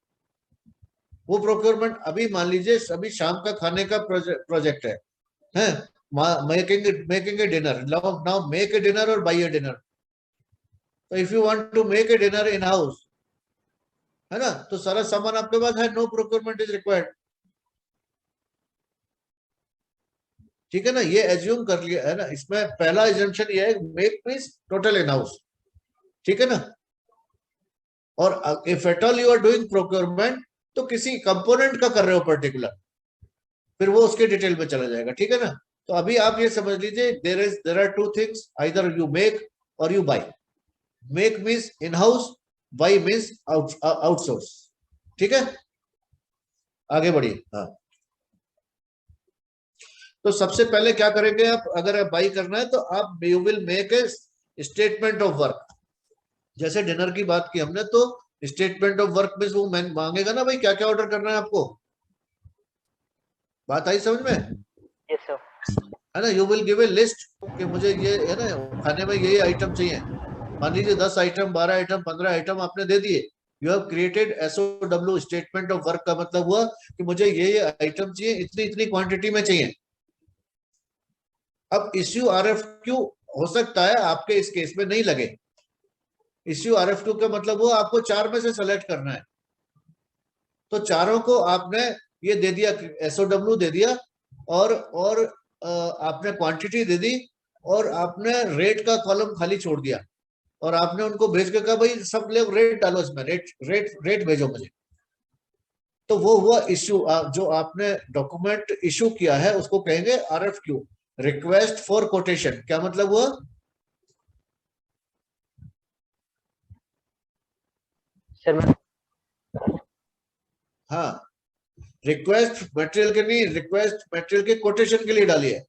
वो प्रोक्योरमेंट अभी मान लीजिए अभी शाम का खाने का प्रोजेक्ट है, making a dinner, now make a dinner और बाई ए डिनर। तो if you want to make a dinner in house, है ना, तो सारा सामान आपके पास है, नो प्रोक्योरमेंट इज रिक्वायर्ड। ठीक है ना, ये एज्यूम कर लिया है ना, इसमें पहला एजम्पशन ये है, make means total in house. ठीक है ना, और if at all you are doing procurement, तो किसी कंपोनेंट का कर रहे हो पर्टिकुलर, फिर वो उसके डिटेल में चला जाएगा। ठीक है ना, तो अभी आप ये समझ लीजिए, there are two things, either you make और you buy. Make means in house, buy means outsource. ठीक है, आगे बढ़िए। हाँ, तो सबसे पहले क्या करेंगे आप, अगर आप बाई करना है तो आप you will make a statement of work. जैसे डिनर की बात की हमने, तो स्टेटमेंट ऑफ वर्क में वो मांगेगा ना भाई, क्या क्या ऑर्डर करना है आपको। बात आई समझ में? Yes sir. है ना, you will give a list कि मुझे ये है ना खाने में ये आइटम चाहिए। मान लीजिए 10 आइटम, 12 आइटम, 15 आइटम आपने दे दिए। You have created SOW, statement of work का मतलब हुआ कि मुझे ये आइटम चाहिए, इतनी इतनी क्वांटिटी में चाहिए। अब इश्यू RFQ हो सकता है आपके इस केस में नहीं लगे। इश्यू RFQ का मतलब हुआ आपको 4 में से सेलेक्ट करना है, तो चारों को आपने ये दे दिया, SOW दे दिया, और आपने क्वांटिटी दे दी, और आपने रेट का कॉलम खाली छोड़ दिया, और आपने उनको भेज के कहा भाई सब लोग रेट डालो इसमें, रेट रेट रेट भेजो मुझे। तो वो हुआ इश्यू, जो आपने डॉक्यूमेंट इश्यू किया है उसको कहेंगे RFQ, रिक्वेस्ट फॉर कोटेशन। क्या मतलब हुआ? सर मैं हाँ, रिक्वेस्ट मटेरियल के नहीं, रिक्वेस्ट मटेरियल के कोटेशन के लिए डाली है।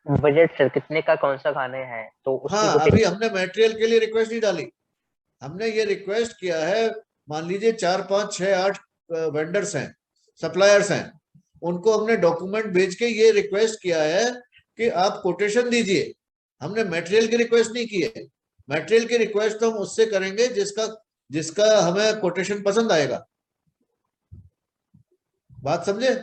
बजट सर कितने का कौन सा खाना है, तो उसकी हाँ, अभी हमने मटेरियल के लिए रिक्वेस्ट नहीं डाली, हमने ये रिक्वेस्ट किया है, मान लीजिए 4 5 6 8 वेंडर्स हैं, सप्लायर्स हैं, उनको हमने डॉक्यूमेंट भेज के ये रिक्वेस्ट किया है कि आप कोटेशन दीजिए, हमने मटेरियल की रिक्वेस्ट नहीं की है। मटेरियल की रिक्वेस्ट तो हम उससे करेंगे जिसका हमें कोटेशन पसंद आएगा। बात समझे?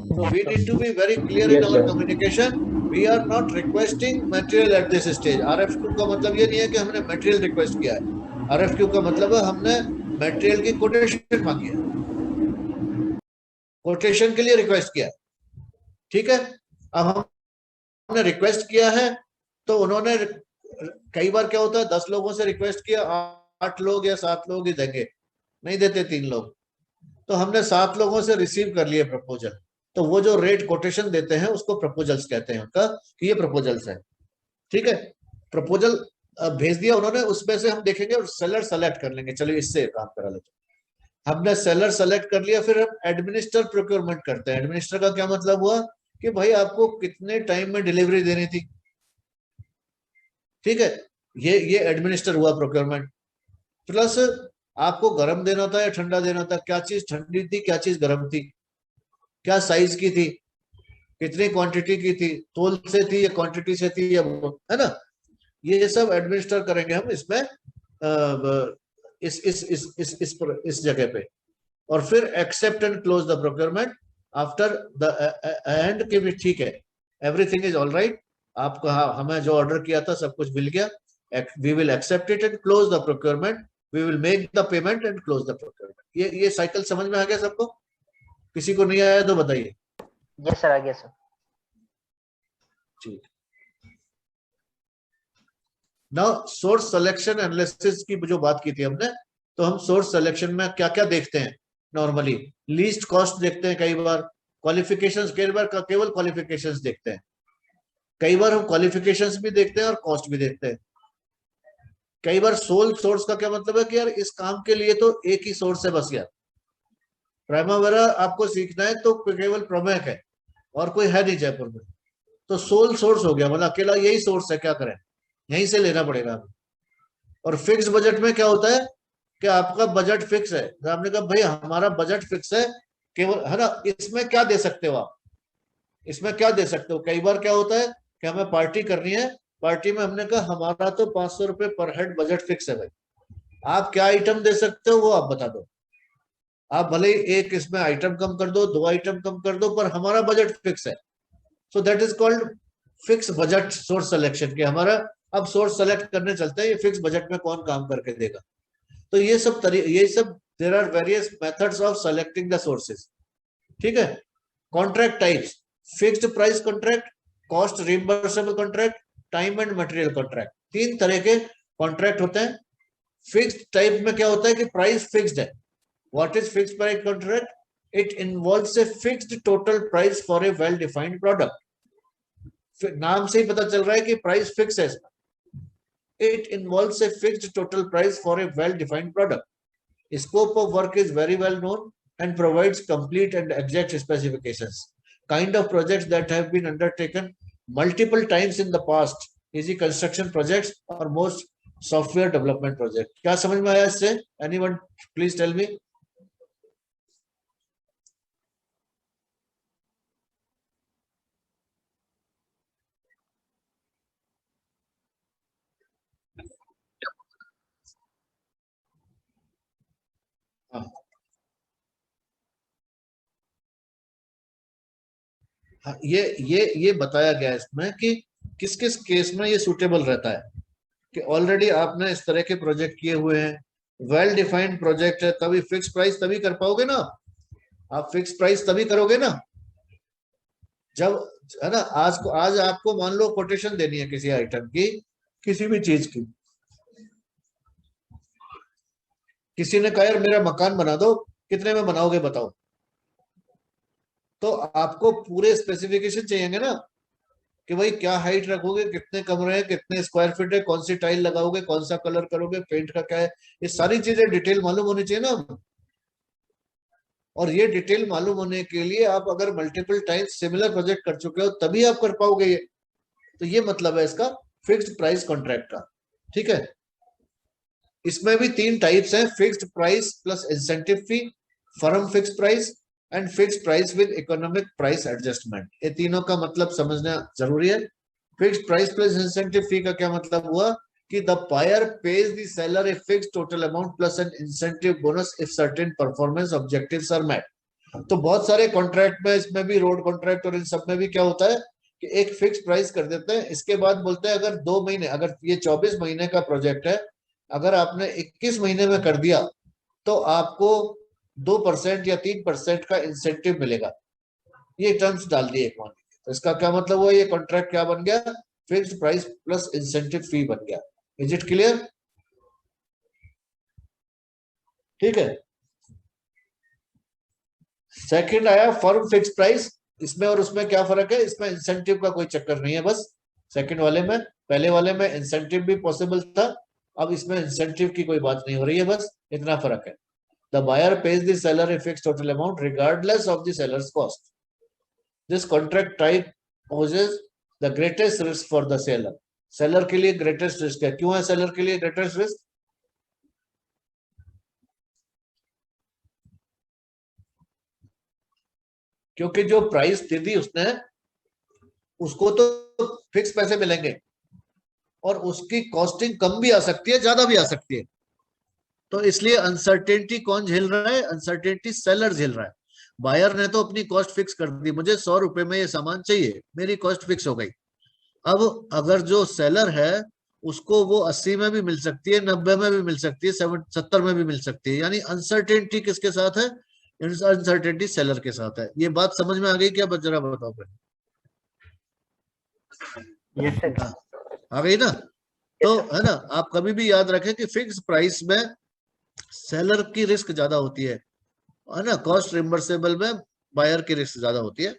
So we need to be very clear in Yes, our sir. communication. We are not requesting material at this stage. RFQ का मतलब ये नहीं है कि हमने मटेरियल रिक्वेस्ट किया है। RFQ का मतलब है हमने मटेरियल की कोटेशन मांगी है, कोटेशन के लिए रिक्वेस्ट किया। ठीक है, अब हमने रिक्वेस्ट किया है तो उन्होंने, कई बार क्या होता है 10 लोगों से रिक्वेस्ट किया, 8 लोग या 7 लोग ही देंगे, नहीं देते 3 लोग, तो हमने 7 लोगों से रिसीव कर लिए प्रपोजल, तो वो जो रेट कोटेशन देते हैं उसको प्रपोजल्स कहते हैं उनका, कि ये प्रपोजल्स है। ठीक है, प्रपोजल भेज दिया उन्होंने, उसमें से हम देखेंगे और सेलर सेलेक्ट कर लेंगे, चलिए इससे काम करा लेते हैं। हमने सेलर सेलेक्ट कर लिया, फिर हम एडमिनिस्टर प्रोक्योरमेंट करते हैं। एडमिनिस्टर का क्या मतलब हुआ कि भाई आपको कितने टाइम में डिलीवरी देनी थी। ठीक है, ये एडमिनिस्टर हुआ प्रोक्योरमेंट। प्लस आपको गर्म देना था या ठंडा देना था, क्या चीज ठंडी थी क्या चीज गर्म थी, क्या साइज की थी, कितनी क्वांटिटी की थी, तोल से थी या क्वांटिटी से थी, या है ना, ये सब एडमिनिस्टर करेंगे हम इसमें, इस जगह पे। और फिर accept and close the procurement after the end के भी ठीक है, एवरीथिंग इज ऑल राइट, आपको हमें जो ऑर्डर किया था सब कुछ मिल गया, we will accept it and close the procurement, we will make the payment and close the procurement. ये साइकिल समझ में आ गया सबको? किसी को नहीं आया तो बताइए। यस सर, आ गया सर। ठीक, नाउ सोर्स सिलेक्शन एनालिसिस की जो बात की थी हमने, तो हम सोर्स सिलेक्शन में क्या क्या देखते हैं नॉर्मली? लीस्ट कॉस्ट देखते हैं, कई बार क्वालिफिकेशंस, कई बार केवल क्वालिफिकेशंस देखते हैं, कई बार हम क्वालिफिकेशंस भी देखते हैं और कॉस्ट भी देखते हैं। कई बार सोल सोर्स का क्या मतलब है कि यार इस काम के लिए तो एक ही सोर्स है बस, यार प्राइमावेरा आपको सीखना है तो केवल प्रमेक है और कोई है नहीं जयपुर में, तो सोल सोर्स हो गया, मतलब अकेला यही सोर्स है, क्या करें, यहीं से लेना पड़ेगा हमें। और फिक्स बजट में क्या होता है कि आपका बजट फिक्स है, तो आपने कहा भाई हमारा बजट फिक्स है केवल, है ना, इसमें क्या दे सकते हो आप, इसमें क्या दे सकते हो। कई बार क्या होता है कि हमें पार्टी करनी है, पार्टी में हमने कहा हमारा तो 500 रुपए पर हेड बजट फिक्स है भाई, आप क्या आइटम दे सकते हो वो आप बता दो, आप भले एक इसमें आइटम कम कर दो, 2 आइटम कम कर दो, पर हमारा बजट फिक्स है। So that is called fix budget source selection, के हमारा अब सोर्स सेलेक्ट करने चलते हैं, ये फिक्स बजट में कौन काम करके देगा। तो ये सब there are various methods of selecting the sources. ठीक है, contract types, fixed price contract, cost reimbursable contract, time and material contract, 3 तरह के कॉन्ट्रैक्ट होते हैं। फिक्स्ड टाइप में क्या होता है कि प्राइस फिक्स्ड है। What is fixed price contract? It involves A fixed total price for a well defined product. नाम से ही पता चल रहा है कि प्राइस फिक्स है इसमें। It involves a fixed total price for a well-defined product. Scope of work is very well known and provides complete and exact specifications. Kind of projects that have been undertaken multiple times in the past, easy construction projects or most software development projects. क्या समझ में आया इससे? Anyone please tell me. हाँ, ये बताया गया है इसमें कि किस किस केस में ये सूटेबल रहता है, कि ऑलरेडी आपने इस तरह के प्रोजेक्ट किए हुए हैं, वेल डिफाइंड प्रोजेक्ट है, तभी फिक्स प्राइस तभी कर पाओगे ना आप फिक्स प्राइस तभी करोगे ना जब, है ना, आज आपको मान लो कोटेशन देनी है किसी आइटम की, किसी भी चीज की, किसी ने कहा यार मेरा मकान बना दो, कितने में बनाओगे बताओ, तो आपको पूरे स्पेसिफिकेशन चाहिए ना, कि भाई क्या हाइट रखोगे, कितने कमरे हैं, कितने स्क्वायर फीट है, कौन सी टाइल लगाओगे, कौन सा कलर करोगे, पेंट का क्या है, ये सारी चीजें डिटेल मालूम होनी चाहिए ना। और ये डिटेल मालूम होने के लिए आप अगर मल्टीपल टाइम्स सिमिलर प्रोजेक्ट कर चुके हो तभी आप कर पाओगे ये। तो ये मतलब है इसका फिक्स्ड प्राइस कॉन्ट्रैक्ट का। ठीक है, इसमें भी 3 टाइप्स हैं, fixed price plus incentive fee, firm fixed price and fixed price with economic price adjustment. ये तीनों का मतलब समझना जरूरी है। Fixed price plus incentive fee का क्या मतलब हुआ कि the buyer pays the seller a fixed total amount plus an incentive bonus if certain performance objectives are met. तो बहुत सारे कॉन्ट्रैक्ट में, इसमें भी रोड कॉन्ट्रैक्ट और इन सब में भी क्या होता है कि एक फिक्स प्राइस कर देते हैं, इसके बाद बोलते हैं अगर 2 महीने, अगर ये 24 महीने का प्रोजेक्ट है, अगर आपने 21 महीने में कर दिया तो आपको 2% या 3% का इंसेंटिव मिलेगा। ये टर्म्स डाल दिए एक मान। तो इसका क्या मतलब हुआ, ये कॉन्ट्रैक्ट क्या बन गया, फिक्स्ड प्राइस प्लस इंसेंटिव फी बन गया। Is it clear? ठीक है। सेकंड आया फर्म फिक्स प्राइस। इसमें और उसमें क्या फर्क है, इसमें इंसेंटिव का कोई चक्कर नहीं है बस। सेकंड वाले में, पहले वाले में इंसेंटिव भी पॉसिबल था, अब इसमें इंसेंटिव की कोई बात नहीं हो रही है, बस इतना फर्क है। The buyer pays the seller a fixed total amount regardless of the seller's cost. This contract type poses the greatest risk for the seller. Seller के लिए ग्रेटेस्ट रिस्क है। क्यों है सेलर के लिए ग्रेटेस्ट रिस्क? क्योंकि जो प्राइस दे दी उसने, उसको तो फिक्स पैसे मिलेंगे और उसकी कॉस्टिंग कम भी आ सकती है, ज्यादा भी आ सकती है। तो इसलिए अनसर्टेनिटी कौन झेल रहा है? अनसर्टेनिटी सेलर झेल रहा है। बायर ने तो अपनी कॉस्ट फिक्स कर दी, मुझे 100 रुपए में ये सामान चाहिए, मेरी कॉस्ट फिक्स हो गई। अब अगर जो सेलर है उसको वो 80 में भी मिल सकती है, 90 में भी मिल सकती है, 70 में भी मिल सकती है। यानी अनसर्टेनिटी किसके साथ है? अनसर्टेनिटी सेलर के साथ है। ये बात समझ में आ गई क्या? जरा बताओ। Yes sir. आ गई ना? तो है ना, आप कभी भी याद रखें कि फिक्स प्राइस में सेलर की रिस्क ज्यादा होती है ना, कॉस्ट रिम्बर्सेबल में बायर की रिस्क ज्यादा होती है।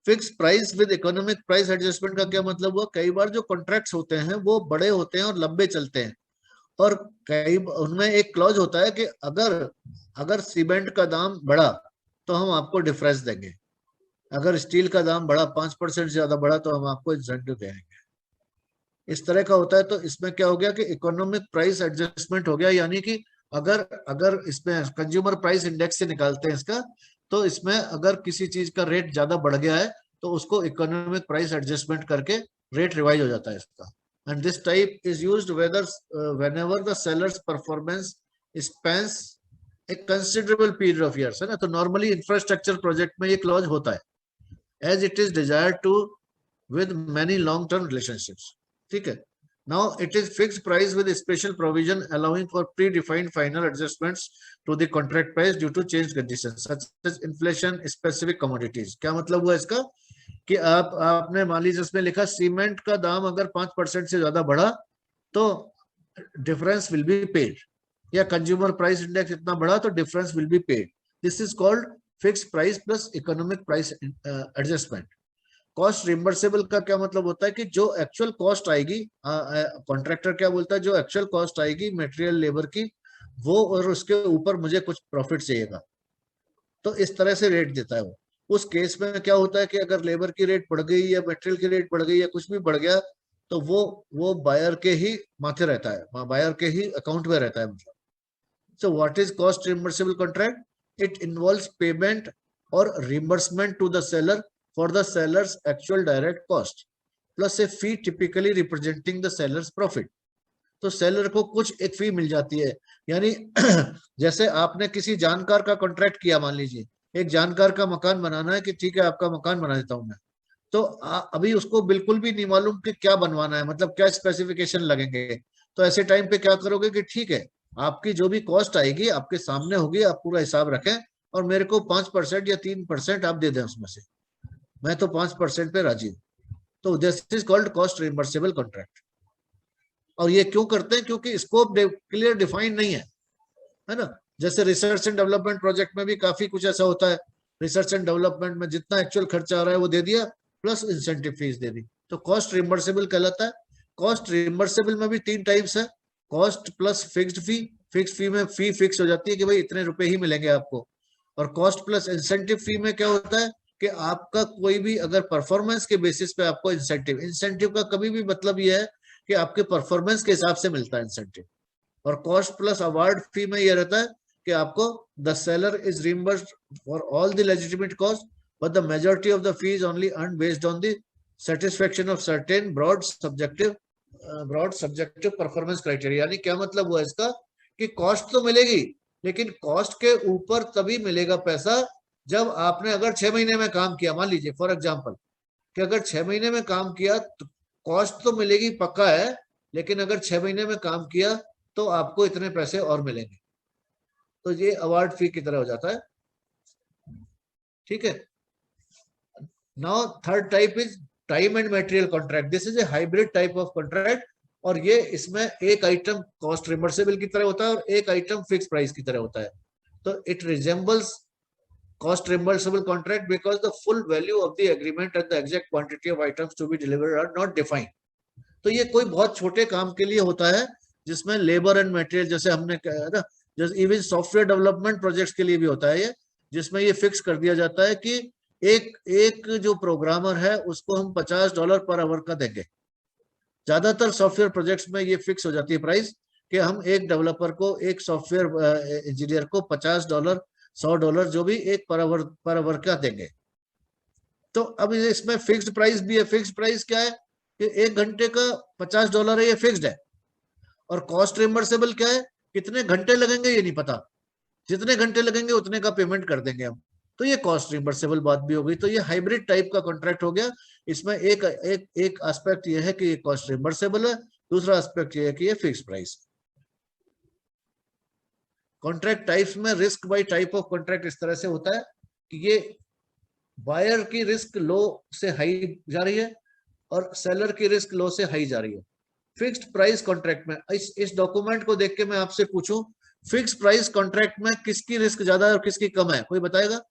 Fix price with economic price adjustment का क्या मतलब हुआ? कई बार जो कॉन्ट्रैक्ट्स होते हैं वो बड़े होते हैं और लंबे चलते हैं, और कई उनमें एक क्लॉज होता है कि अगर सीमेंट का दाम बढ़ा तो हम आपको डिफरेंस देंगे, अगर स्टील का दाम बढ़ा 5% ज्यादा बढ़ा तो हम आपको इंसेंटिव देंगे। इस तरह का होता है। तो इसमें क्या हो गया कि इकोनॉमिक प्राइस एडजस्टमेंट हो गया, यानी कि अगर अगर इसमें कंज्यूमर प्राइस इंडेक्स से निकालते हैं इसका, तो इसमें अगर किसी चीज का रेट ज्यादा बढ़ गया है तो उसको इकोनॉमिक प्राइस एडजस्टमेंट करके रेट रिवाइज हो जाता है इसका। And this type is used whenever the seller's performance spans a considerable period of years, है ना। तो नॉर्मली इंफ्रास्ट्रक्चर प्रोजेक्ट में ये क्लॉज होता है, as it is desired to with many long term relationships. ठीक है। Now it is fixed price with a special provision allowing for predefined final adjustments to the contract price due to changed conditions such as inflation specific commodities। क्या मतलब हुआ इसका कि आपने मान लीजिए इसमें लिखा सीमेंट का दाम अगर 5% से ज्यादा बढ़ा तो डिफरेंस विल बी पेड, या कंज्यूमर प्राइस इंडेक्स इतना बढ़ा तो difference will be paid. This is called fixed price plus economic price adjustment. Cost reimbursable का क्या मतलब होता है कि जो एक्चुअल कॉस्ट आएगी, कॉन्ट्रैक्टर क्या बोलता है, जो एक्चुअल कॉस्ट आएगी मटेरियल लेबर की, वो और उसके ऊपर मुझे कुछ प्रॉफिट चाहिएगा, तो इस तरह से रेट देता है वो। उस केस में क्या होता है कि अगर लेबर की रेट बढ़ गई या मटेरियल की रेट बढ़ गई या कुछ भी बढ़ गया तो वो बायर के ही माथे रहता है, बायर के ही अकाउंट में रहता है मतलब। So what is cost reimbursable contract? It involves payment और reimbursement to the seller for the seller's actual direct cost plus a fee typically representing the seller's profit। तो सेलर को कुछ एक फी मिल जाती है। यानी जैसे आपने किसी जानकार का कॉन्ट्रैक्ट किया, मान लीजिए एक जानकार का मकान बनाना है कि ठीक है आपका मकान बना देता हूं मैं, तो अभी उसको बिल्कुल भी नहीं मालूम कि क्या बनवाना है, मतलब क्या स्पेसिफिकेशन लगेंगे। तो ऐसे टाइम पे क्या करोगे कि ठीक है आपकी जो भी कॉस्ट आएगी आपके सामने होगी, आप पूरा हिसाब रखें और मेरे को 5% या 3% आप दे दें उसमें से, मैं तो 5% पे राजी हूं। तो this is called cost reimbursable contract. और ये क्यों करते हैं? क्योंकि स्कोप क्लियर डिफाइन नहीं है ना। जैसे रिसर्च एंड डेवलपमेंट प्रोजेक्ट में भी काफी कुछ ऐसा होता है, रिसर्च एंड डेवलपमेंट में जितना एक्चुअल खर्चा आ रहा है वो दे दिया प्लस इंसेंटिव फीस दे दी, तो कॉस्ट रिम्बर्सेबल कहलाता है। कॉस्ट रिम्बर्सेबल में भी 3 टाइप्स है, कॉस्ट प्लस फिक्स्ड फी। फिक्स्ड फी में फी फिक्स हो जाती है कि भाई इतने रुपए ही मिलेंगे आपको, और कॉस्ट प्लस इंसेंटिव फी में क्या होता है कि आपका कोई भी अगर परफॉर्मेंस के बेसिस पे आपको इंसेंटिव का कभी भी मतलब यह है कि आपके परफॉर्मेंस के हिसाब से मिलता है इंसेंटिव। और कॉस्ट प्लस अवार्ड फी में यह रहता है कि आपको the seller is reimbursed for all the legitimate cost but the majority of the fee is only earn based on the satisfaction of certain broad subjective performance criteria। यानी क्या मतलब हुआ इसका कि कॉस्ट तो मिलेगी, लेकिन कॉस्ट के ऊपर तभी मिलेगा पैसा जब आपने अगर 6 महीने में काम किया। मान लीजिए फॉर एग्जांपल कि अगर 6 महीने में काम किया तो कॉस्ट तो मिलेगी पक्का है, लेकिन अगर 6 महीने में काम किया तो आपको इतने पैसे और मिलेंगे। तो ये अवार्ड फी की तरह हो जाता है। ठीक है। Now third type is time and material contract. This is A hybrid type of contract, और ये इसमें एक आइटम कॉस्ट रिमर्सिबल की तरह होता है और एक आइटम फिक्स प्राइस की तरह होता है। तो it resembles cost reimbursable contract because the full value of the agreement and the exact quantity of items to be delivered are not defined। तो ये कोई बहुत छोटे काम के लिए होता है जिसमें लेबर एंड मटेरियल, जैसे हमने कहा ना, जैसे इवन सॉफ्टवेयर डेवलपमेंट प्रोजेक्ट्स के लिए भी होता है ये, जिसमें ये फिक्स कर दिया जाता है कि एक जो प्रोग्रामर है उसको हम $50 पर आवर का देंगे। ज्यादातर सॉफ्टवेयर प्रोजेक्ट्स में ये फिक्स हो जाती है प्राइस कि हम एक डेवलपर को, एक सॉफ्टवेयर इंजीनियर को $50, $100 जो भी एक पर आवर का देंगे। तो अब इसमें फिक्स्ड प्राइस भी है। फिक्स्ड प्राइस क्या है कि 1 घंटे का $50 है, ये फिक्स्ड है। और कॉस्ट रिमर्सिबल क्या है, कितने घंटे लगेंगे ये नहीं पता, जितने घंटे लगेंगे उतने का पेमेंट कर देंगे हम। तो ये कॉस्ट रिमर्सिबल बात भी हो गई। तो ये हाइब्रिड टाइप का कॉन्ट्रैक्ट हो गया। इसमें एक एस्पेक्ट ये है कि ये कॉस्ट रिमर्सिबल है, दूसरा एस्पेक्ट ये है कि ये फिक्स प्राइस। कॉन्ट्रैक्ट टाइप्स में risk bye type of contract इस तरह से होता है कि ये बायर की रिस्क लो से हाई जा रही है और सेलर की रिस्क लो से हाई जा रही है। फिक्स्ड प्राइस कॉन्ट्रैक्ट में इस डॉक्यूमेंट को देख के मैं आपसे पूछूं, फिक्स प्राइस कॉन्ट्रैक्ट में किसकी रिस्क ज्यादा है और किसकी कम है, कोई बताएगा?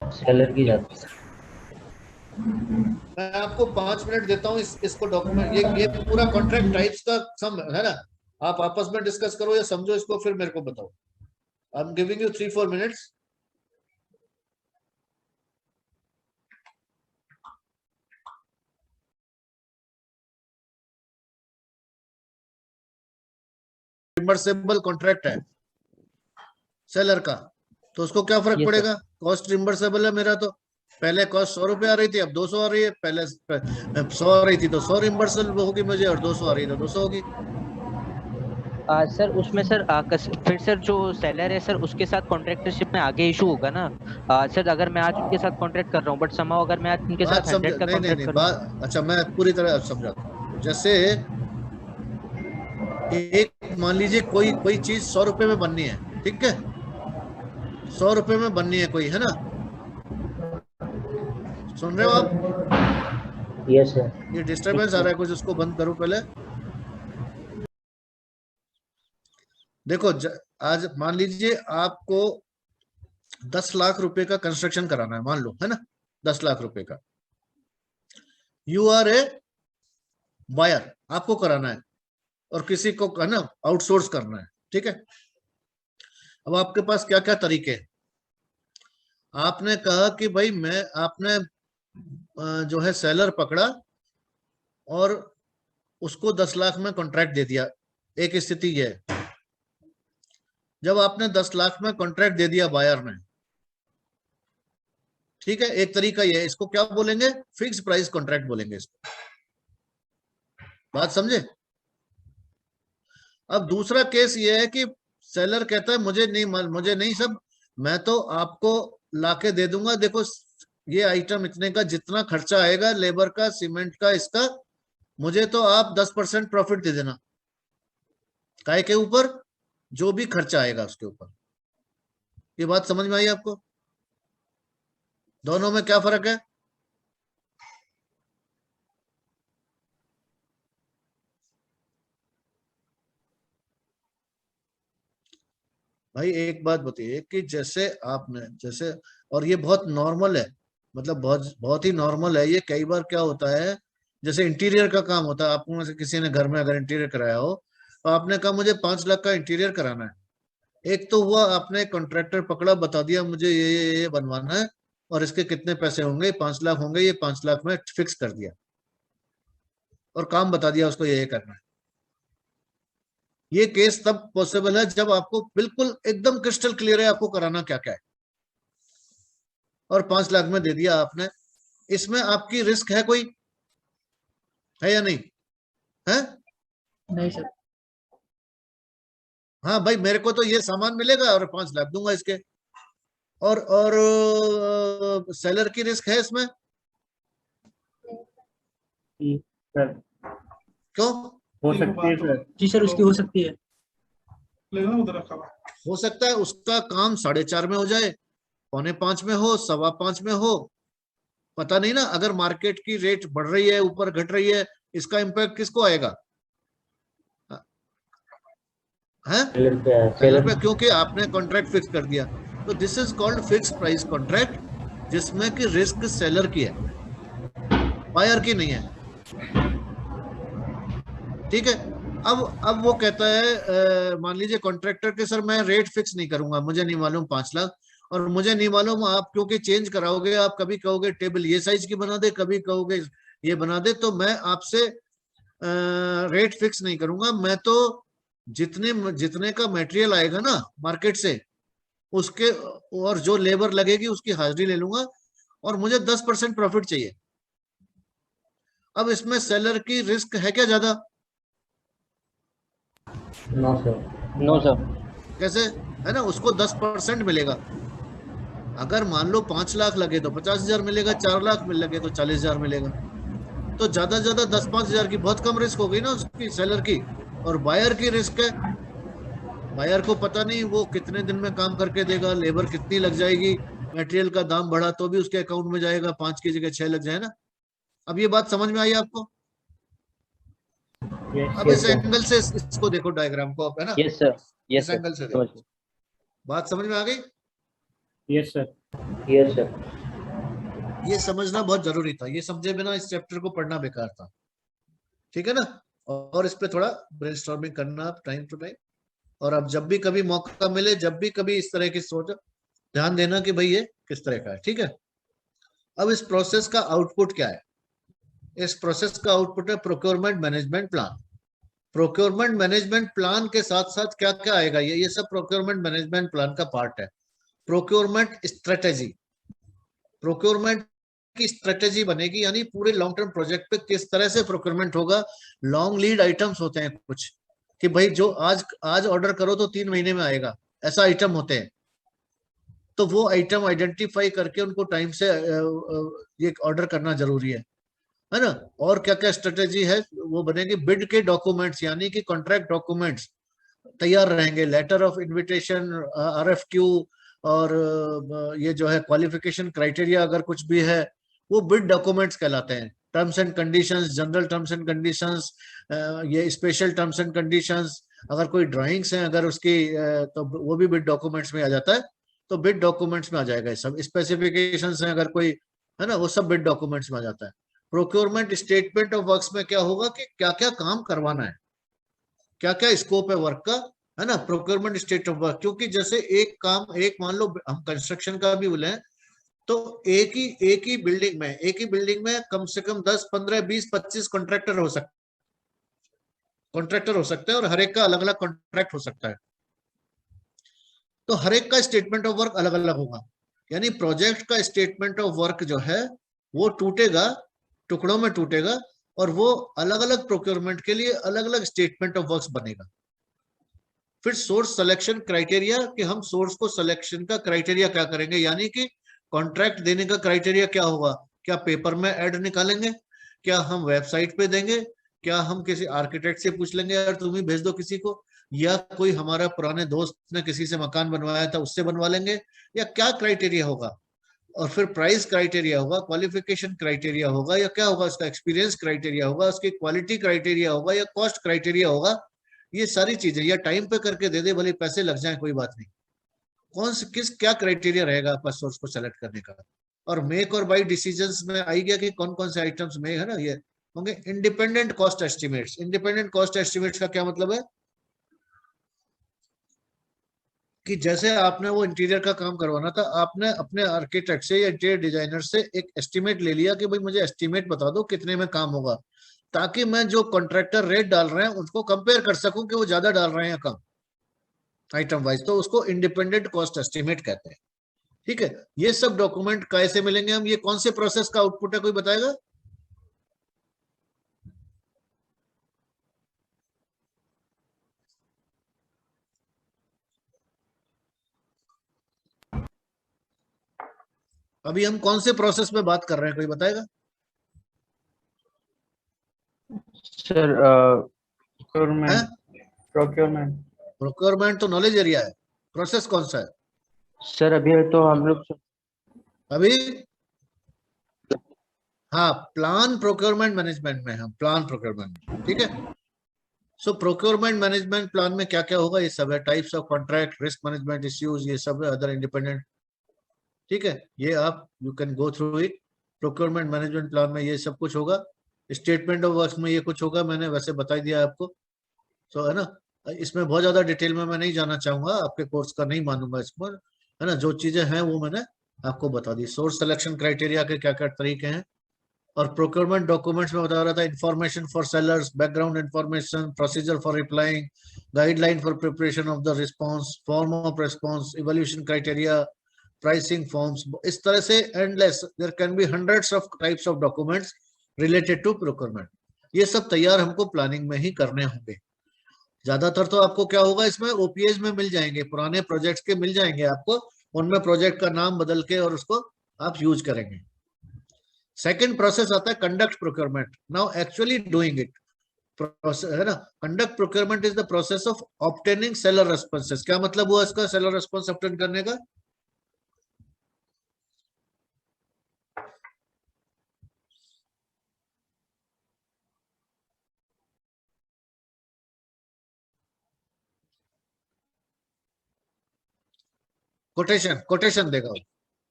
सेलर की ज्यादा। मैं आपको 5 मिनट देता हूँ इसको डॉक्यूमेंट, ये पूरा कॉन्ट्रैक्ट टाइप्स का सम है ना, आप आपस में डिस्कस करो या समझो इसको, फिर मेरे को बताओ। I am giving you 3-4 minutes. Reimbursable contract है सेलर का, तो उसको क्या फर्क पड़ेगा? कॉस्ट रिमर्सिबल है मेरा, तो पहले कॉस्ट 100 रुपए आ रही थी, अब 200 आ रही है। पहले 100 आ रही थी तो 100 रिमर्सिबल होगी मुझे, और 200 आ रही है तो 200 होगी। सर उसमें सर फिर सर जो सेलर है सर उसके साथ कॉन्ट्रैक्टरशिप में आगे इशू होगा ना। सर अगर मैं आज उनके साथ कॉन्ट्रैक्ट कर रहा हूँ, बट समाउ अगर मैं आज उनके साथ 100 का कॉन्ट्रैक्ट करूँ। बात अच्छा, मैं पूरी तरह समझाता हूँ। जैसे एक मान लीजिए कोई चीज 100 रुपए में बननी है, ठीक है, 100 रुपए में बननी है कोई, है ना? सुन रहे हो आप? Yes sir. ये डिस्टरबेंस आ रहा है कुछ, उसको बंद करो पहले। देखो आज मान लीजिए आपको 10 लाख रुपए का कंस्ट्रक्शन कराना है, मान लो, है ना, 10 लाख रुपए का। यू आर ए बायर, आपको कराना है और किसी को, है ना, आउटसोर्स करना है, ठीक है। अब आपके पास क्या क्या तरीके हैं। आपने कहा कि भाई आपने जो है सेलर पकड़ा और उसको 10 लाख में कॉन्ट्रैक्ट दे दिया। एक स्थिति ये है, जब आपने 10 लाख में कॉन्ट्रैक्ट दे दिया बायर ने, ठीक है, एक तरीका ये है, इसको क्या बोलेंगे? फिक्स प्राइस कॉन्ट्रैक्ट बोलेंगे इसको। बात समझे? अब दूसरा केस ये है कि सेलर कहता है मुझे नहीं सब, मैं तो आपको लाके दे दूंगा, देखो ये आइटम इतने का, जितना खर्चा आएगा लेबर का, सीमेंट का, इसका, मुझे तो आप 10% प्रॉफिट दे देना। काय के ऊपर? जो भी खर्चा आएगा उसके ऊपर। ये बात समझ में आई आपको? दोनों में क्या फर्क है? भाई एक बात बताइए कि जैसे आपने, जैसे, और ये बहुत नॉर्मल है, मतलब बहुत बहुत ही नॉर्मल है ये। कई बार क्या होता है, जैसे इंटीरियर का काम होता है, आपको में से किसी ने घर में अगर इंटीरियर कराया हो, तो आपने कहा मुझे 5 लाख का इंटीरियर कराना है। एक तो हुआ आपने कॉन्ट्रैक्टर पकड़ा, बता दिया मुझे ये बनवाना है और इसके कितने पैसे होंगे, 5 लाख होंगे, ये 5 लाख में फिक्स कर दिया और काम बता दिया उसको ये करना है। ये केस तब पॉसिबल है जब आपको बिल्कुल एकदम क्रिस्टल क्लियर है आपको कराना क्या क्या है, और 5 लाख में दे दिया आपने। इसमें आपकी रिस्क है कोई, है या नहीं है? नहीं सर। हाँ भाई, मेरे को तो ये सामान मिलेगा और 5 लाख दूंगा इसके, और सेलर की रिस्क है इसमें सर क्यों? हो सकती है सर। जी सर, उसकी हो सकती है। हो सकता है उसका काम 4:30 में हो जाए, 4:45 में हो, 5:15 में हो, पता नहीं ना। अगर मार्केट की रेट बढ़ रही है, ऊपर घट रही है, इसका इम्पैक्ट किसको आएगा? है सेलर पे, क्योंकि आपने कॉन्ट्रैक्ट फिक्स कर दिया। तो this is called fix price contract, जिसमें कि रिस्क सेलर की है, बायर की नहीं है। ठीक है। अब वो कहता है मान लीजिए कॉन्ट्रैक्टर के, सर मैं रेट फिक्स नहीं करूंगा, मुझे नहीं मालूम 5 लाख, और मुझे नहीं मालूम आप क्योंकि चेंज कराओगे, आप कभी कहोगे टेबल ये साइज की बना दे, कभी कहोगे ये बना दे, तो मैं आपसे रेट फिक्स नहीं करूंगा। मैं तो जितने का मटेरियल आएगा ना मार्केट से, उसके और जो लेबर लगेगी उसकी हाजिरी ले लूंगा, और मुझे 10% प्रॉफिट चाहिए। अब इसमें सेलर की रिस्क है क्या ज्यादा? No sir. No sir. कैसे? है ना, उसको 10% मिलेगा। अगर मान लो 5 लाख लगे तो 50,000 मिलेगा, 4 लाख मिल लगे तो 40,000 मिलेगा। तो ज्यादा से ज्यादा 10-5 हजार की बहुत कम रिस्क हो गई ना उसकी, सेलर की। और बायर की रिस्क है, बायर को पता नहीं वो कितने दिन में काम करके देगा, लेबर कितनी लग जाएगी, मटेरियल का दाम बढ़ा तो भी उसके अकाउंट में जाएगा, 5 की जगह 6 लग जाए ना। अब ये बात समझ में आई आपको? अब इस एंगल से इसको देखो डायग्राम को, है ना, यस सर। इस एंगल से देखो। बात समझ में आ गई? Yes sir. Yes sir. ये समझना बहुत जरूरी था, ये समझे बिना इस चैप्टर को पढ़ना बेकार था। ठीक है ना? और इस पे थोड़ा ब्रेनस्टॉर्मिंग करना टाइम टू टाइम, और अब जब भी कभी मौका मिले, जब भी कभी इस तरह की सोच, ध्यान देना कि भाई ये किस तरह का है। ठीक है। अब इस प्रोसेस का आउटपुट क्या है? इस प्रोसेस का आउटपुट है procurement management plan. Procurement management plan के साथ साथ क्या क्या आएगा, ये सब प्रोक्योरमेंट मैनेजमेंट प्लान का पार्ट है। प्रोक्योरमेंट स्ट्रेटेजी, प्रोक्योरमेंट की स्ट्रेटेजी बनेगी, यानी पूरे लॉन्ग टर्म प्रोजेक्ट पे किस तरह से प्रोक्योरमेंट होगा। लॉन्ग लीड आइटम्स होते हैं कुछ, कि भाई जो आज ऑर्डर करो तो 3 महीने में आएगा, ऐसा आइटम होते हैं। तो वो आइटम आइडेंटिफाई करके उनको टाइम से ये ऑर्डर करना जरूरी है ना। और क्या क्या स्ट्रेटेजी है वो बनेगी। बिड के डॉक्यूमेंट्स, यानी कि कॉन्ट्रैक्ट डॉक्यूमेंट्स तैयार रहेंगे, लेटर ऑफ इनविटेशन, RFQ, और ये जो है क्वालिफिकेशन क्राइटेरिया अगर कुछ भी है, वो बिड डॉक्यूमेंट्स कहलाते हैं। Terms and conditions, general terms and conditions, ये स्पेशल टर्म्स एंड कंडीशंस, अगर कोई ड्राइंग्स हैं अगर उसकी, तो वो भी बिड डॉक्यूमेंट्स में आ जाता है। तो बिड डॉक्यूमेंट्स में आ जाएगा ये सब। स्पेसिफिकेशंस हैं अगर कोई, है ना, वो सब बिड डॉक्यूमेंट्स में आ जाता है। प्रोक्योरमेंट स्टेटमेंट ऑफ वर्क्स में क्या होगा कि क्या क्या काम करवाना है, क्या क्या स्कोप है वर्क का, है ना। प्रोक्योरमेंट स्टेट ऑफ वर्क, क्योंकि जैसे एक काम, एक मान लो हम कंस्ट्रक्शन का भी बोले, तो एक ही बिल्डिंग में कम से कम 10, 15, 20, 25 कॉन्ट्रैक्टर हो सकते हैं, और हर एक का अलग अलग कॉन्ट्रैक्ट हो सकता है। तो हर एक का स्टेटमेंट ऑफ वर्क अलग अलग होगा, यानी प्रोजेक्ट का स्टेटमेंट ऑफ वर्क जो है वो टूटेगा, टुकड़ों में टूटेगा, और वो अलग अलग प्रोक्योरमेंट के लिए अलग अलग स्टेटमेंट ऑफ वर्क्स बनेगा। फिर सोर्स सिलेक्शन क्राइटेरिया, कि हम सोर्स को सिलेक्शन का क्राइटेरिया क्या करेंगे, यानी कि कॉन्ट्रैक्ट देने का क्राइटेरिया क्या होगा। क्या पेपर में ऐड निकालेंगे, क्या हम वेबसाइट पे देंगे, क्या हम किसी आर्किटेक्ट से पूछ लेंगे यार तुम ही भेज दो किसी को, या कोई हमारा पुराने दोस्त ने किसी से मकान बनवाया था उससे बनवा लेंगे, या क्या क्राइटेरिया होगा। और फिर प्राइस क्राइटेरिया होगा, क्वालिफिकेशन क्राइटेरिया होगा, या क्या होगा, उसका एक्सपीरियंस क्राइटेरिया होगा, उसकी क्वालिटी क्राइटेरिया होगा, या कॉस्ट क्राइटेरिया होगा। ये सारी चीजें या टाइम पे करके दे दे, भले पैसे लग जाए कोई बात नहीं, कौन से किस क्या क्राइटेरिया रहेगा आपका सोर्स को सेलेक्ट करने का। और मेक और बाई डिसीजंस में आई गया कि कौन कौन से आइटम्स में, है ना, ये होंगे। Independent cost estimates, independent cost estimates का क्या मतलब है कि जैसे आपने वो इंटीरियर का काम करवाना था, आपने अपने आर्किटेक्ट से या इंटीरियर डिजाइनर से एक एस्टिमेट ले लिया कि भाई मुझे एस्टिमेट बता दो कितने में काम होगा। ताकि मैं जो कॉन्ट्रैक्टर रेट डाल रहे हैं उसको कंपेयर कर सकूं कि वो ज्यादा डाल रहे हैं या कम आइटम वाइज। तो उसको इंडिपेंडेंट कॉस्ट एस्टिमेट कहते हैं। ठीक है, ये सब डॉक्यूमेंट कैसे मिलेंगे हम, ये कौन से प्रोसेस का आउटपुट है, कोई बताएगा? अभी हम कौन से प्रोसेस में बात कर रहे हैं, कोई बताएगा? सर प्रोक्योरमेंट प्रोक्योरमेंट प्रोक्योरमेंट तो नॉलेज एरिया है, प्रोसेस कौन सा है? सर अभी तो हम लोग अभी हाँ, प्लान प्रोक्योरमेंट मैनेजमेंट में, हम प्लान प्रोक्योरमेंट, ठीक है। सो प्रोक्योरमेंट मैनेजमेंट प्लान में क्या क्या होगा, ये सब है, types of contract, risk management issues, ये सब है, अदर इंडिपेंडेंट, ठीक है। ये आप you can go through it. Procurement management plan में ये सब कुछ होगा। स्टेटमेंट ऑफ वर्क्स में ये कुछ होगा, मैंने वैसे बता ही दिया आपको, तो है ना। इसमें बहुत ज्यादा डिटेल में मैं नहीं जाना चाहूंगा, आपके कोर्स का नहीं मानूंगा इसको, है ना। जो चीजें हैं वो मैंने आपको बता दी। सोर्स सिलेक्शन क्राइटेरिया के क्या क्या तरीके हैं, और प्रोक्योरमेंट डॉक्यूमेंट्स में बता रहा था, information for sellers, background information, procedure for replying, guideline for preparation of the response, form of response, evaluation criteria, pricing forms, इस तरह से endless, there can be hundreds of types of documents related to procurement. ये सब तैयार हमको प्लानिंग में ही करने होंगे। ज्यादातर तो आपको क्या होगा, इसमें ओपीएस में मिल जाएंगे, पुराने प्रोजेक्ट्स के मिल जाएंगे आपको, उनमें प्रोजेक्ट का नाम बदल के और उसको आप यूज करेंगे। सेकंड प्रोसेस आता है conduct procurement. Now actually doing it process, है ना। Conduct procurement is the process of obtaining seller responses. क्या मतलब हुआ इसका, सेलर रेस्पॉन्स ऑब्टेन करने का? कोटेशन, कोटेशन देगा वो,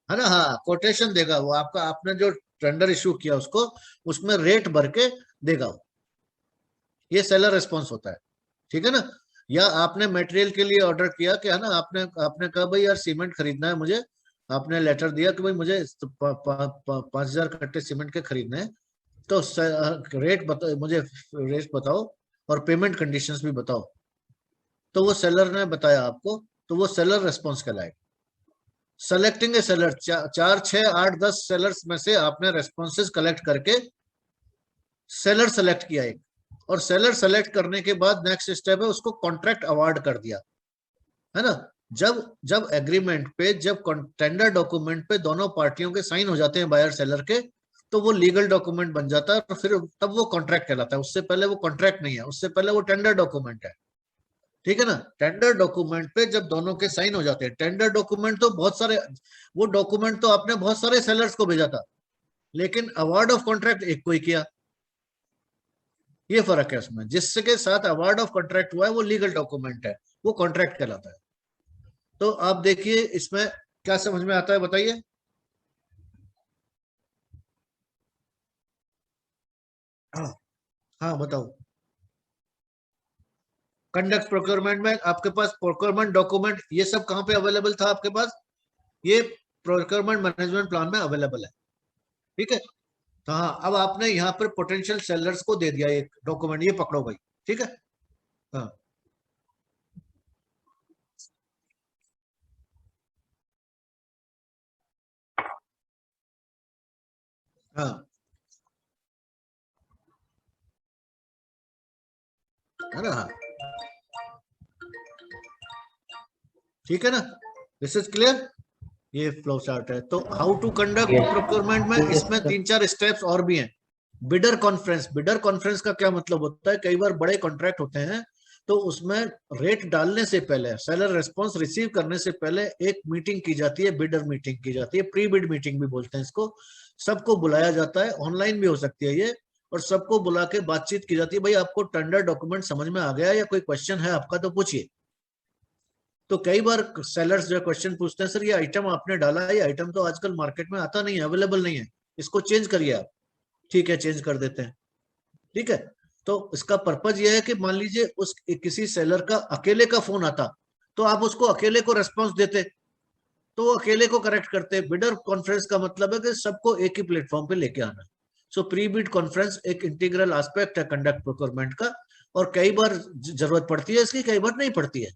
है ना। हाँ, कोटेशन देगा वो आपका, आपने जो टेंडर इशू किया उसको, उसमें रेट भर के देगा वो। ये सेलर रिस्पॉन्स होता है, ठीक है ना। या आपने मटेरियल के लिए ऑर्डर किया कि, है ना, आपने आपने कहा भाई यार सीमेंट खरीदना है मुझे, आपने लेटर दिया कि भाई मुझे 5,000 कट्टे सीमेंट के खरीदने हैं, तो रेट बताओ मुझे, रेट बताओ और पेमेंट कंडीशंस भी बताओ। तो वो सेलर ने बताया आपको, तो वो सेलर रिस्पॉन्स कहलाएगा। सेलेक्टिंग ए सेलर, 4, 6, 8, 10 सेलर्स में से आपने रेस्पॉन्सेस कलेक्ट करके सेलर सेलेक्ट किया एक, और सेलर सेलेक्ट करने के बाद नेक्स्ट स्टेप है उसको कॉन्ट्रैक्ट अवार्ड कर दिया, है ना। जब जब एग्रीमेंट पे, जब टेंडर डॉक्यूमेंट पे दोनों पार्टियों के साइन हो जाते हैं, बायर सेलर के, तो वो लीगल डॉक्यूमेंट बन जाता है, और फिर तब वो कॉन्ट्रैक्ट कहलाता है। उससे पहले वो कॉन्ट्रैक्ट नहीं है, उससे पहले वो टेंडर डॉक्यूमेंट है, ठीक है ना। टेंडर डॉक्यूमेंट पे जब दोनों के साइन हो जाते हैं, टेंडर डॉक्यूमेंट तो बहुत सारे, वो डॉक्यूमेंट तो आपने बहुत सारे सेलर्स को भेजा था, लेकिन अवार्ड ऑफ कॉन्ट्रैक्ट एक को ही किया। ये फर्क है उसमें, जिसके साथ अवार्ड ऑफ कॉन्ट्रैक्ट हुआ है वो लीगल डॉक्यूमेंट है, वो कॉन्ट्रैक्ट कहलाता है। तो आप देखिए इसमें क्या समझ में आता है, बताइए। हाँ बताओ। कंडक्ट प्रोक्योरमेंट में आपके पास प्रोक्योरमेंट डॉक्यूमेंट, ये सब कहाँ पे अवेलेबल था आपके पास? ये प्रोक्योरमेंट मैनेजमेंट प्लान में अवेलेबल है, ठीक है। तो हाँ, अब आपने यहाँ पर पोटेंशियल सेलर्स को दे दिया एक डॉक्यूमेंट, ये पकड़ो भाई, ठीक है। हाँ हाँ, है ना। हाँ, ठीक है ना, दिस इज क्लियर। ये फ्लो चार्ट है। तो हाउ टू कंडक्ट प्रोक्योरमेंट में, इसमें 3-4 स्टेप्स और भी हैं। बिडर कॉन्फ्रेंस, बिडर कॉन्फ्रेंस का क्या मतलब होता है, कई बार बड़े कॉन्ट्रैक्ट होते हैं तो उसमें रेट डालने से पहले, सेलर रिस्पॉन्स रिसीव करने से पहले एक मीटिंग की जाती है, बिडर मीटिंग की जाती है, प्री बिड मीटिंग भी बोलते हैं इसको। सबको बुलाया जाता है, ऑनलाइन भी हो सकती है ये, और सबको बुला के बातचीत की जाती है, भाई आपको टेंडर डॉक्यूमेंट समझ में आ गया या कोई क्वेश्चन है आपका तो पूछिए। तो कई बार सेलर्स जो क्वेश्चन पूछते हैं, सर ये आइटम आपने डाला है, ये आइटम तो आजकल मार्केट में आता नहीं है, अवेलेबल नहीं है, इसको चेंज करिए आप। ठीक है, चेंज कर देते हैं, ठीक है। तो इसका पर्पज ये है कि मान लीजिए उस किसी सेलर का अकेले का फोन आता, तो आप उसको अकेले को रेस्पॉन्स देते, तो वो अकेले को करेक्ट करते। बिडर कॉन्फ्रेंस का मतलब है कि सबको एक ही प्लेटफॉर्म पे लेके आना। सो प्री बिड कॉन्फ्रेंस एक इंटीग्रल एस्पेक्ट है कंडक्ट प्रोक्योरमेंट का, और कई बार जरूरत पड़ती है इसकी, कई बार नहीं पड़ती है,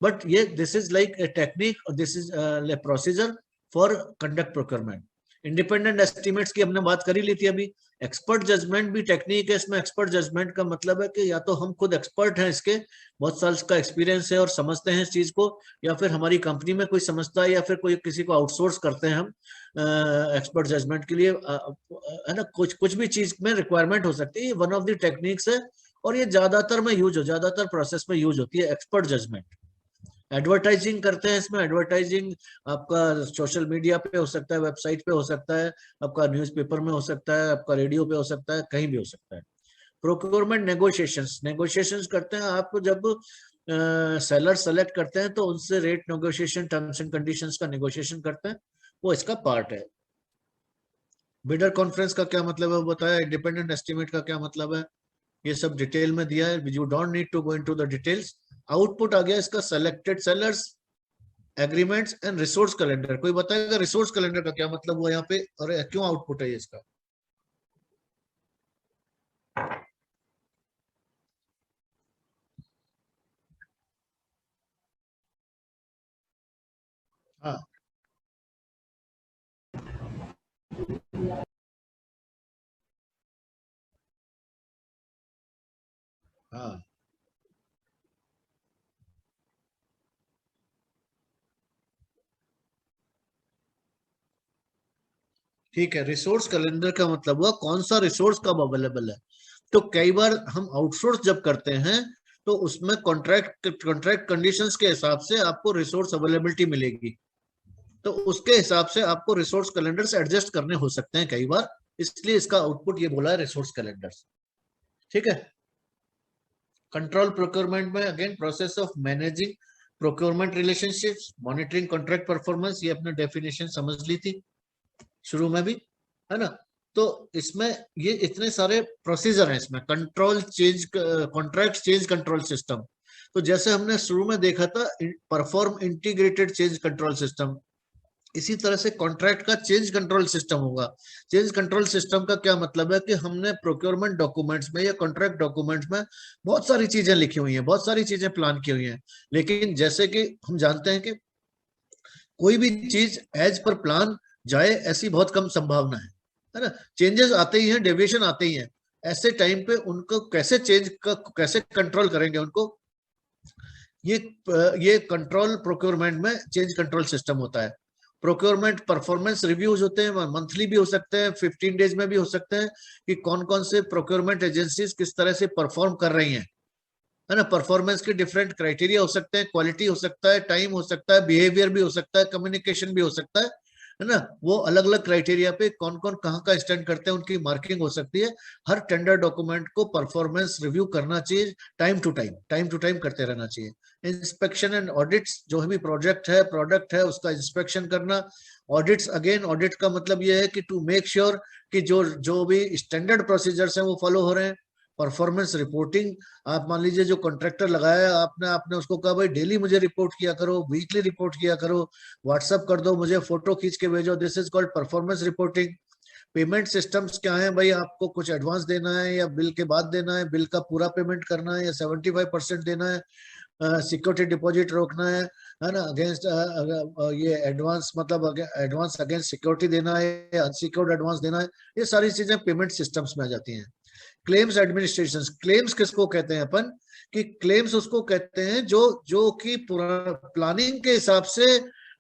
बट ये this is like a technique, this is A procedure for conduct procurement. Independent estimates की हमने बात कर ही ली थी अभी। एक्सपर्ट जजमेंट भी टेक्निक है इसमें। एक्सपर्ट जजमेंट का मतलब है कि या तो हम खुद एक्सपर्ट हैं, इसके बहुत साल का एक्सपीरियंस है और समझते हैं इस चीज को, या फिर हमारी कंपनी में कोई समझता है, या फिर कोई किसी को आउटसोर्स करते हैं हम एक्सपर्ट जजमेंट के लिए, है ना। कुछ भी चीज में रिक्वायरमेंट हो सकती है, वन ऑफ द टेक्निक्स है, और ये ज्यादातर में ज्यादातर प्रोसेस में यूज होती है एक्सपर्ट जजमेंट। एडवर्टाइजिंग करते हैं इसमें। एडवर्टाइजिंग आपका सोशल मीडिया पे हो सकता है, वेबसाइट पे हो सकता है, आपका न्यूज़पेपर में हो सकता है, आपका रेडियो पे हो सकता है, कहीं भी हो सकता है। प्रोक्योरमेंट नेगोशिएशंस करते हैं आप जब सेलर सेलेक्ट करते हैं, तो उनसे rate negotiation, terms and conditions का नेगोशिएशन करते हैं, वो इसका पार्ट है। बिडर कॉन्फ्रेंस का क्या मतलब है वो बताया, इंडिपेंडेंट एस्टिमेट का क्या मतलब है ये सब डिटेल में दिया है, you don't need to go into the details. Output आ गया इसका, selected sellers, agreements and resource calendar. कोई बताएगा रिसोर्स कैलेंडर का क्या मतलब हुआ यहाँ पे, और क्यों आउटपुट है ये इसका? हाँ हाँ ठीक है। रिसोर्स कैलेंडर का मतलब हुआ कौन सा रिसोर्स कब अवेलेबल है। तो कई बार हम आउटसोर्स जब करते हैं, तो उसमें कॉन्ट्रैक्ट कंडीशंस के हिसाब से आपको रिसोर्स अवेलेबिलिटी मिलेगी, तो उसके हिसाब से आपको रिसोर्स कैलेंडर्स एडजस्ट करने हो सकते हैं कई बार, इसलिए इसका आउटपुट ये बोला है रिसोर्स कैलेंडर्स। ठीक है। कंट्रोल प्रोक्योरमेंट में again process of managing procurement relationships, monitoring contract performance, ये अपने डेफिनेशन समझ ली थी शुरू में भी, है ना। तो इसमें ये इतने सारे प्रोसीजर हैं इसमें। Control change, contract change control system, तो जैसे हमने शुरू में देखा था perform integrated change control system, इसी तरह से कॉन्ट्रैक्ट का चेंज कंट्रोल सिस्टम होगा। चेंज कंट्रोल सिस्टम का क्या मतलब है कि हमने प्रोक्योरमेंट डॉक्यूमेंट्स में या कॉन्ट्रैक्ट डॉक्यूमेंट्स में बहुत सारी चीजें लिखी हुई हैं, बहुत सारी चीजें प्लान की हुई हैं, लेकिन जैसे कि हम जानते हैं कि कोई भी चीज एज पर प्लान जाए ऐसी बहुत कम संभावना है ना। चेंजेस आते ही हैं, डेविएशन आते ही हैं, ऐसे टाइम पे उनको कैसे कैसे कंट्रोल करेंगे उनको, ये कंट्रोल प्रोक्योरमेंट में चेंज कंट्रोल सिस्टम होता है। प्रोक्योरमेंट परफॉर्मेंस रिव्यूज होते हैं, मंथली भी हो सकते हैं, 15 डेज में भी हो सकते हैं, कि कौन कौन से प्रोक्योरमेंट एजेंसीज किस तरह से परफॉर्म कर रही हैं, है ना। परफॉर्मेंस के डिफरेंट क्राइटेरिया हो सकते हैं, क्वालिटी हो सकता है, टाइम हो सकता है, बिहेवियर भी हो सकता है, कम्युनिकेशन भी हो सकता है ना। वो अलग अलग क्राइटेरिया पे कौन कौन कहाँ का स्टैंड करते हैं, उनकी मार्किंग हो सकती है। हर टेंडर डॉक्यूमेंट को परफॉर्मेंस रिव्यू करना चाहिए, टाइम टू टाइम करते रहना चाहिए। इंस्पेक्शन एंड ऑडिट्स, जो भी प्रोजेक्ट है, प्रोडक्ट है, उसका इंस्पेक्शन करना। ऑडिट्स, अगेन ऑडिट का मतलब ये है कि टू मेक श्योर कि जो भी स्टैंडर्ड प्रोसीजर्स हैं वो फॉलो हो रहे हैं। परफॉर्मेंस रिपोर्टिंग, आप मान लीजिए जो कॉन्ट्रैक्टर लगाया है आपने उसको कहा भाई डेली मुझे रिपोर्ट किया करो, वीकली रिपोर्ट किया करो, व्हाट्सएप कर दो मुझे, फोटो खींच के भेजो, this is called performance reporting. Payment systems क्या है भाई, आपको कुछ एडवांस देना है या बिल के बाद देना है, बिल का पूरा पेमेंट करना है या 75% देना है, सिक्योरिटी डिपॉजिट रोकना है ना, अगेंस्ट ये एडवांस मतलब एडवांस अगेंस्ट सिक्योरिटी देना है या अनसिक्योर्ड एडवांस देना है, ये सारी चीजें पेमेंट सिस्टम्स में आ जाती हैं। क्लेम्स एडमिनिस्ट्रेशन, क्लेम्स किसको कहते हैं अपन, कि क्लेम्स उसको कहते हैं जो कि प्लानिंग के हिसाब से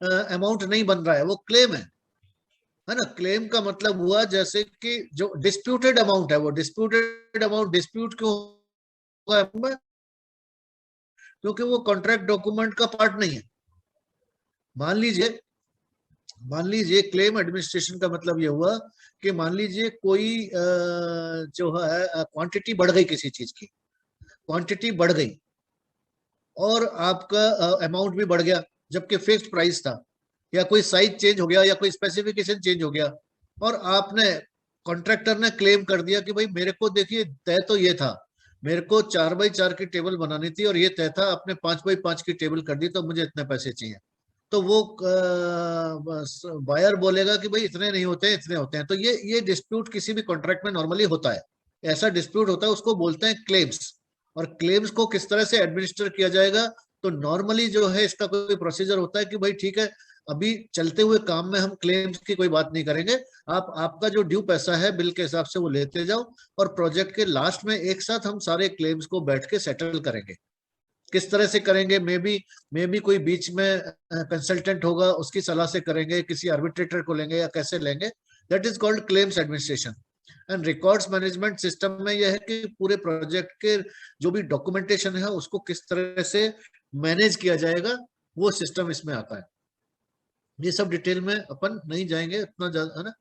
अमाउंट नहीं बन रहा है, वो क्लेम है ना। क्लेम का मतलब हुआ जैसे कि जो डिस्प्यूटेड अमाउंट है, वो डिस्प्यूटेड अमाउंट डिस्प्यूट क्यों होगा, क्योंकि वो कॉन्ट्रैक्ट डॉक्यूमेंट का पार्ट नहीं है। मान लीजिए क्लेम एडमिनिस्ट्रेशन का मतलब ये हुआ कि मान लीजिए कोई जो है क्वांटिटी बढ़ गई, किसी चीज की क्वांटिटी बढ़ गई और आपका अमाउंट भी बढ़ गया, जबकि फिक्स्ड प्राइस था, या कोई साइज चेंज हो गया या कोई स्पेसिफिकेशन चेंज हो गया, और आपने कॉन्ट्रैक्टर ने क्लेम कर दिया कि भाई मेरे को देखिए तय तो ये था, मेरे को 4x4 की टेबल बनानी थी और ये तय था, आपने 5x5 की टेबल कर दी, तो मुझे इतने पैसे चाहिए। तो वो बायर बोलेगा कि भाई इतने नहीं होते हैं, इतने होते हैं। तो ये डिस्प्यूट किसी भी कॉन्ट्रैक्ट में नॉर्मली होता है। ऐसा डिस्प्यूट होता है, उसको बोलते हैं क्लेम्स। और क्लेम्स को किस तरह से एडमिनिस्टर किया जाएगा, तो नॉर्मली जो है इसका कोई प्रोसीजर होता है कि भाई ठीक है, अभी चलते हुए काम में हम क्लेम्स की कोई बात नहीं करेंगे, आपका जो ड्यू पैसा है बिल के हिसाब से वो लेते जाओ, और प्रोजेक्ट के लास्ट में एक साथ हम सारे क्लेम्स को बैठ के सेटल करेंगे। किस तरह से करेंगे, मे बी कोई बीच में कंसल्टेंट होगा, उसकी सलाह से करेंगे, किसी आर्बिट्रेटर को लेंगे या कैसे लेंगे, that is called claims administration. And records management system में यह है कि पूरे प्रोजेक्ट के जो भी डॉक्यूमेंटेशन है उसको किस तरह से मैनेज किया जाएगा, वो सिस्टम इसमें आता है। ये सब डिटेल में अपन नहीं जाएंगे, उतना ज्यादा है ना,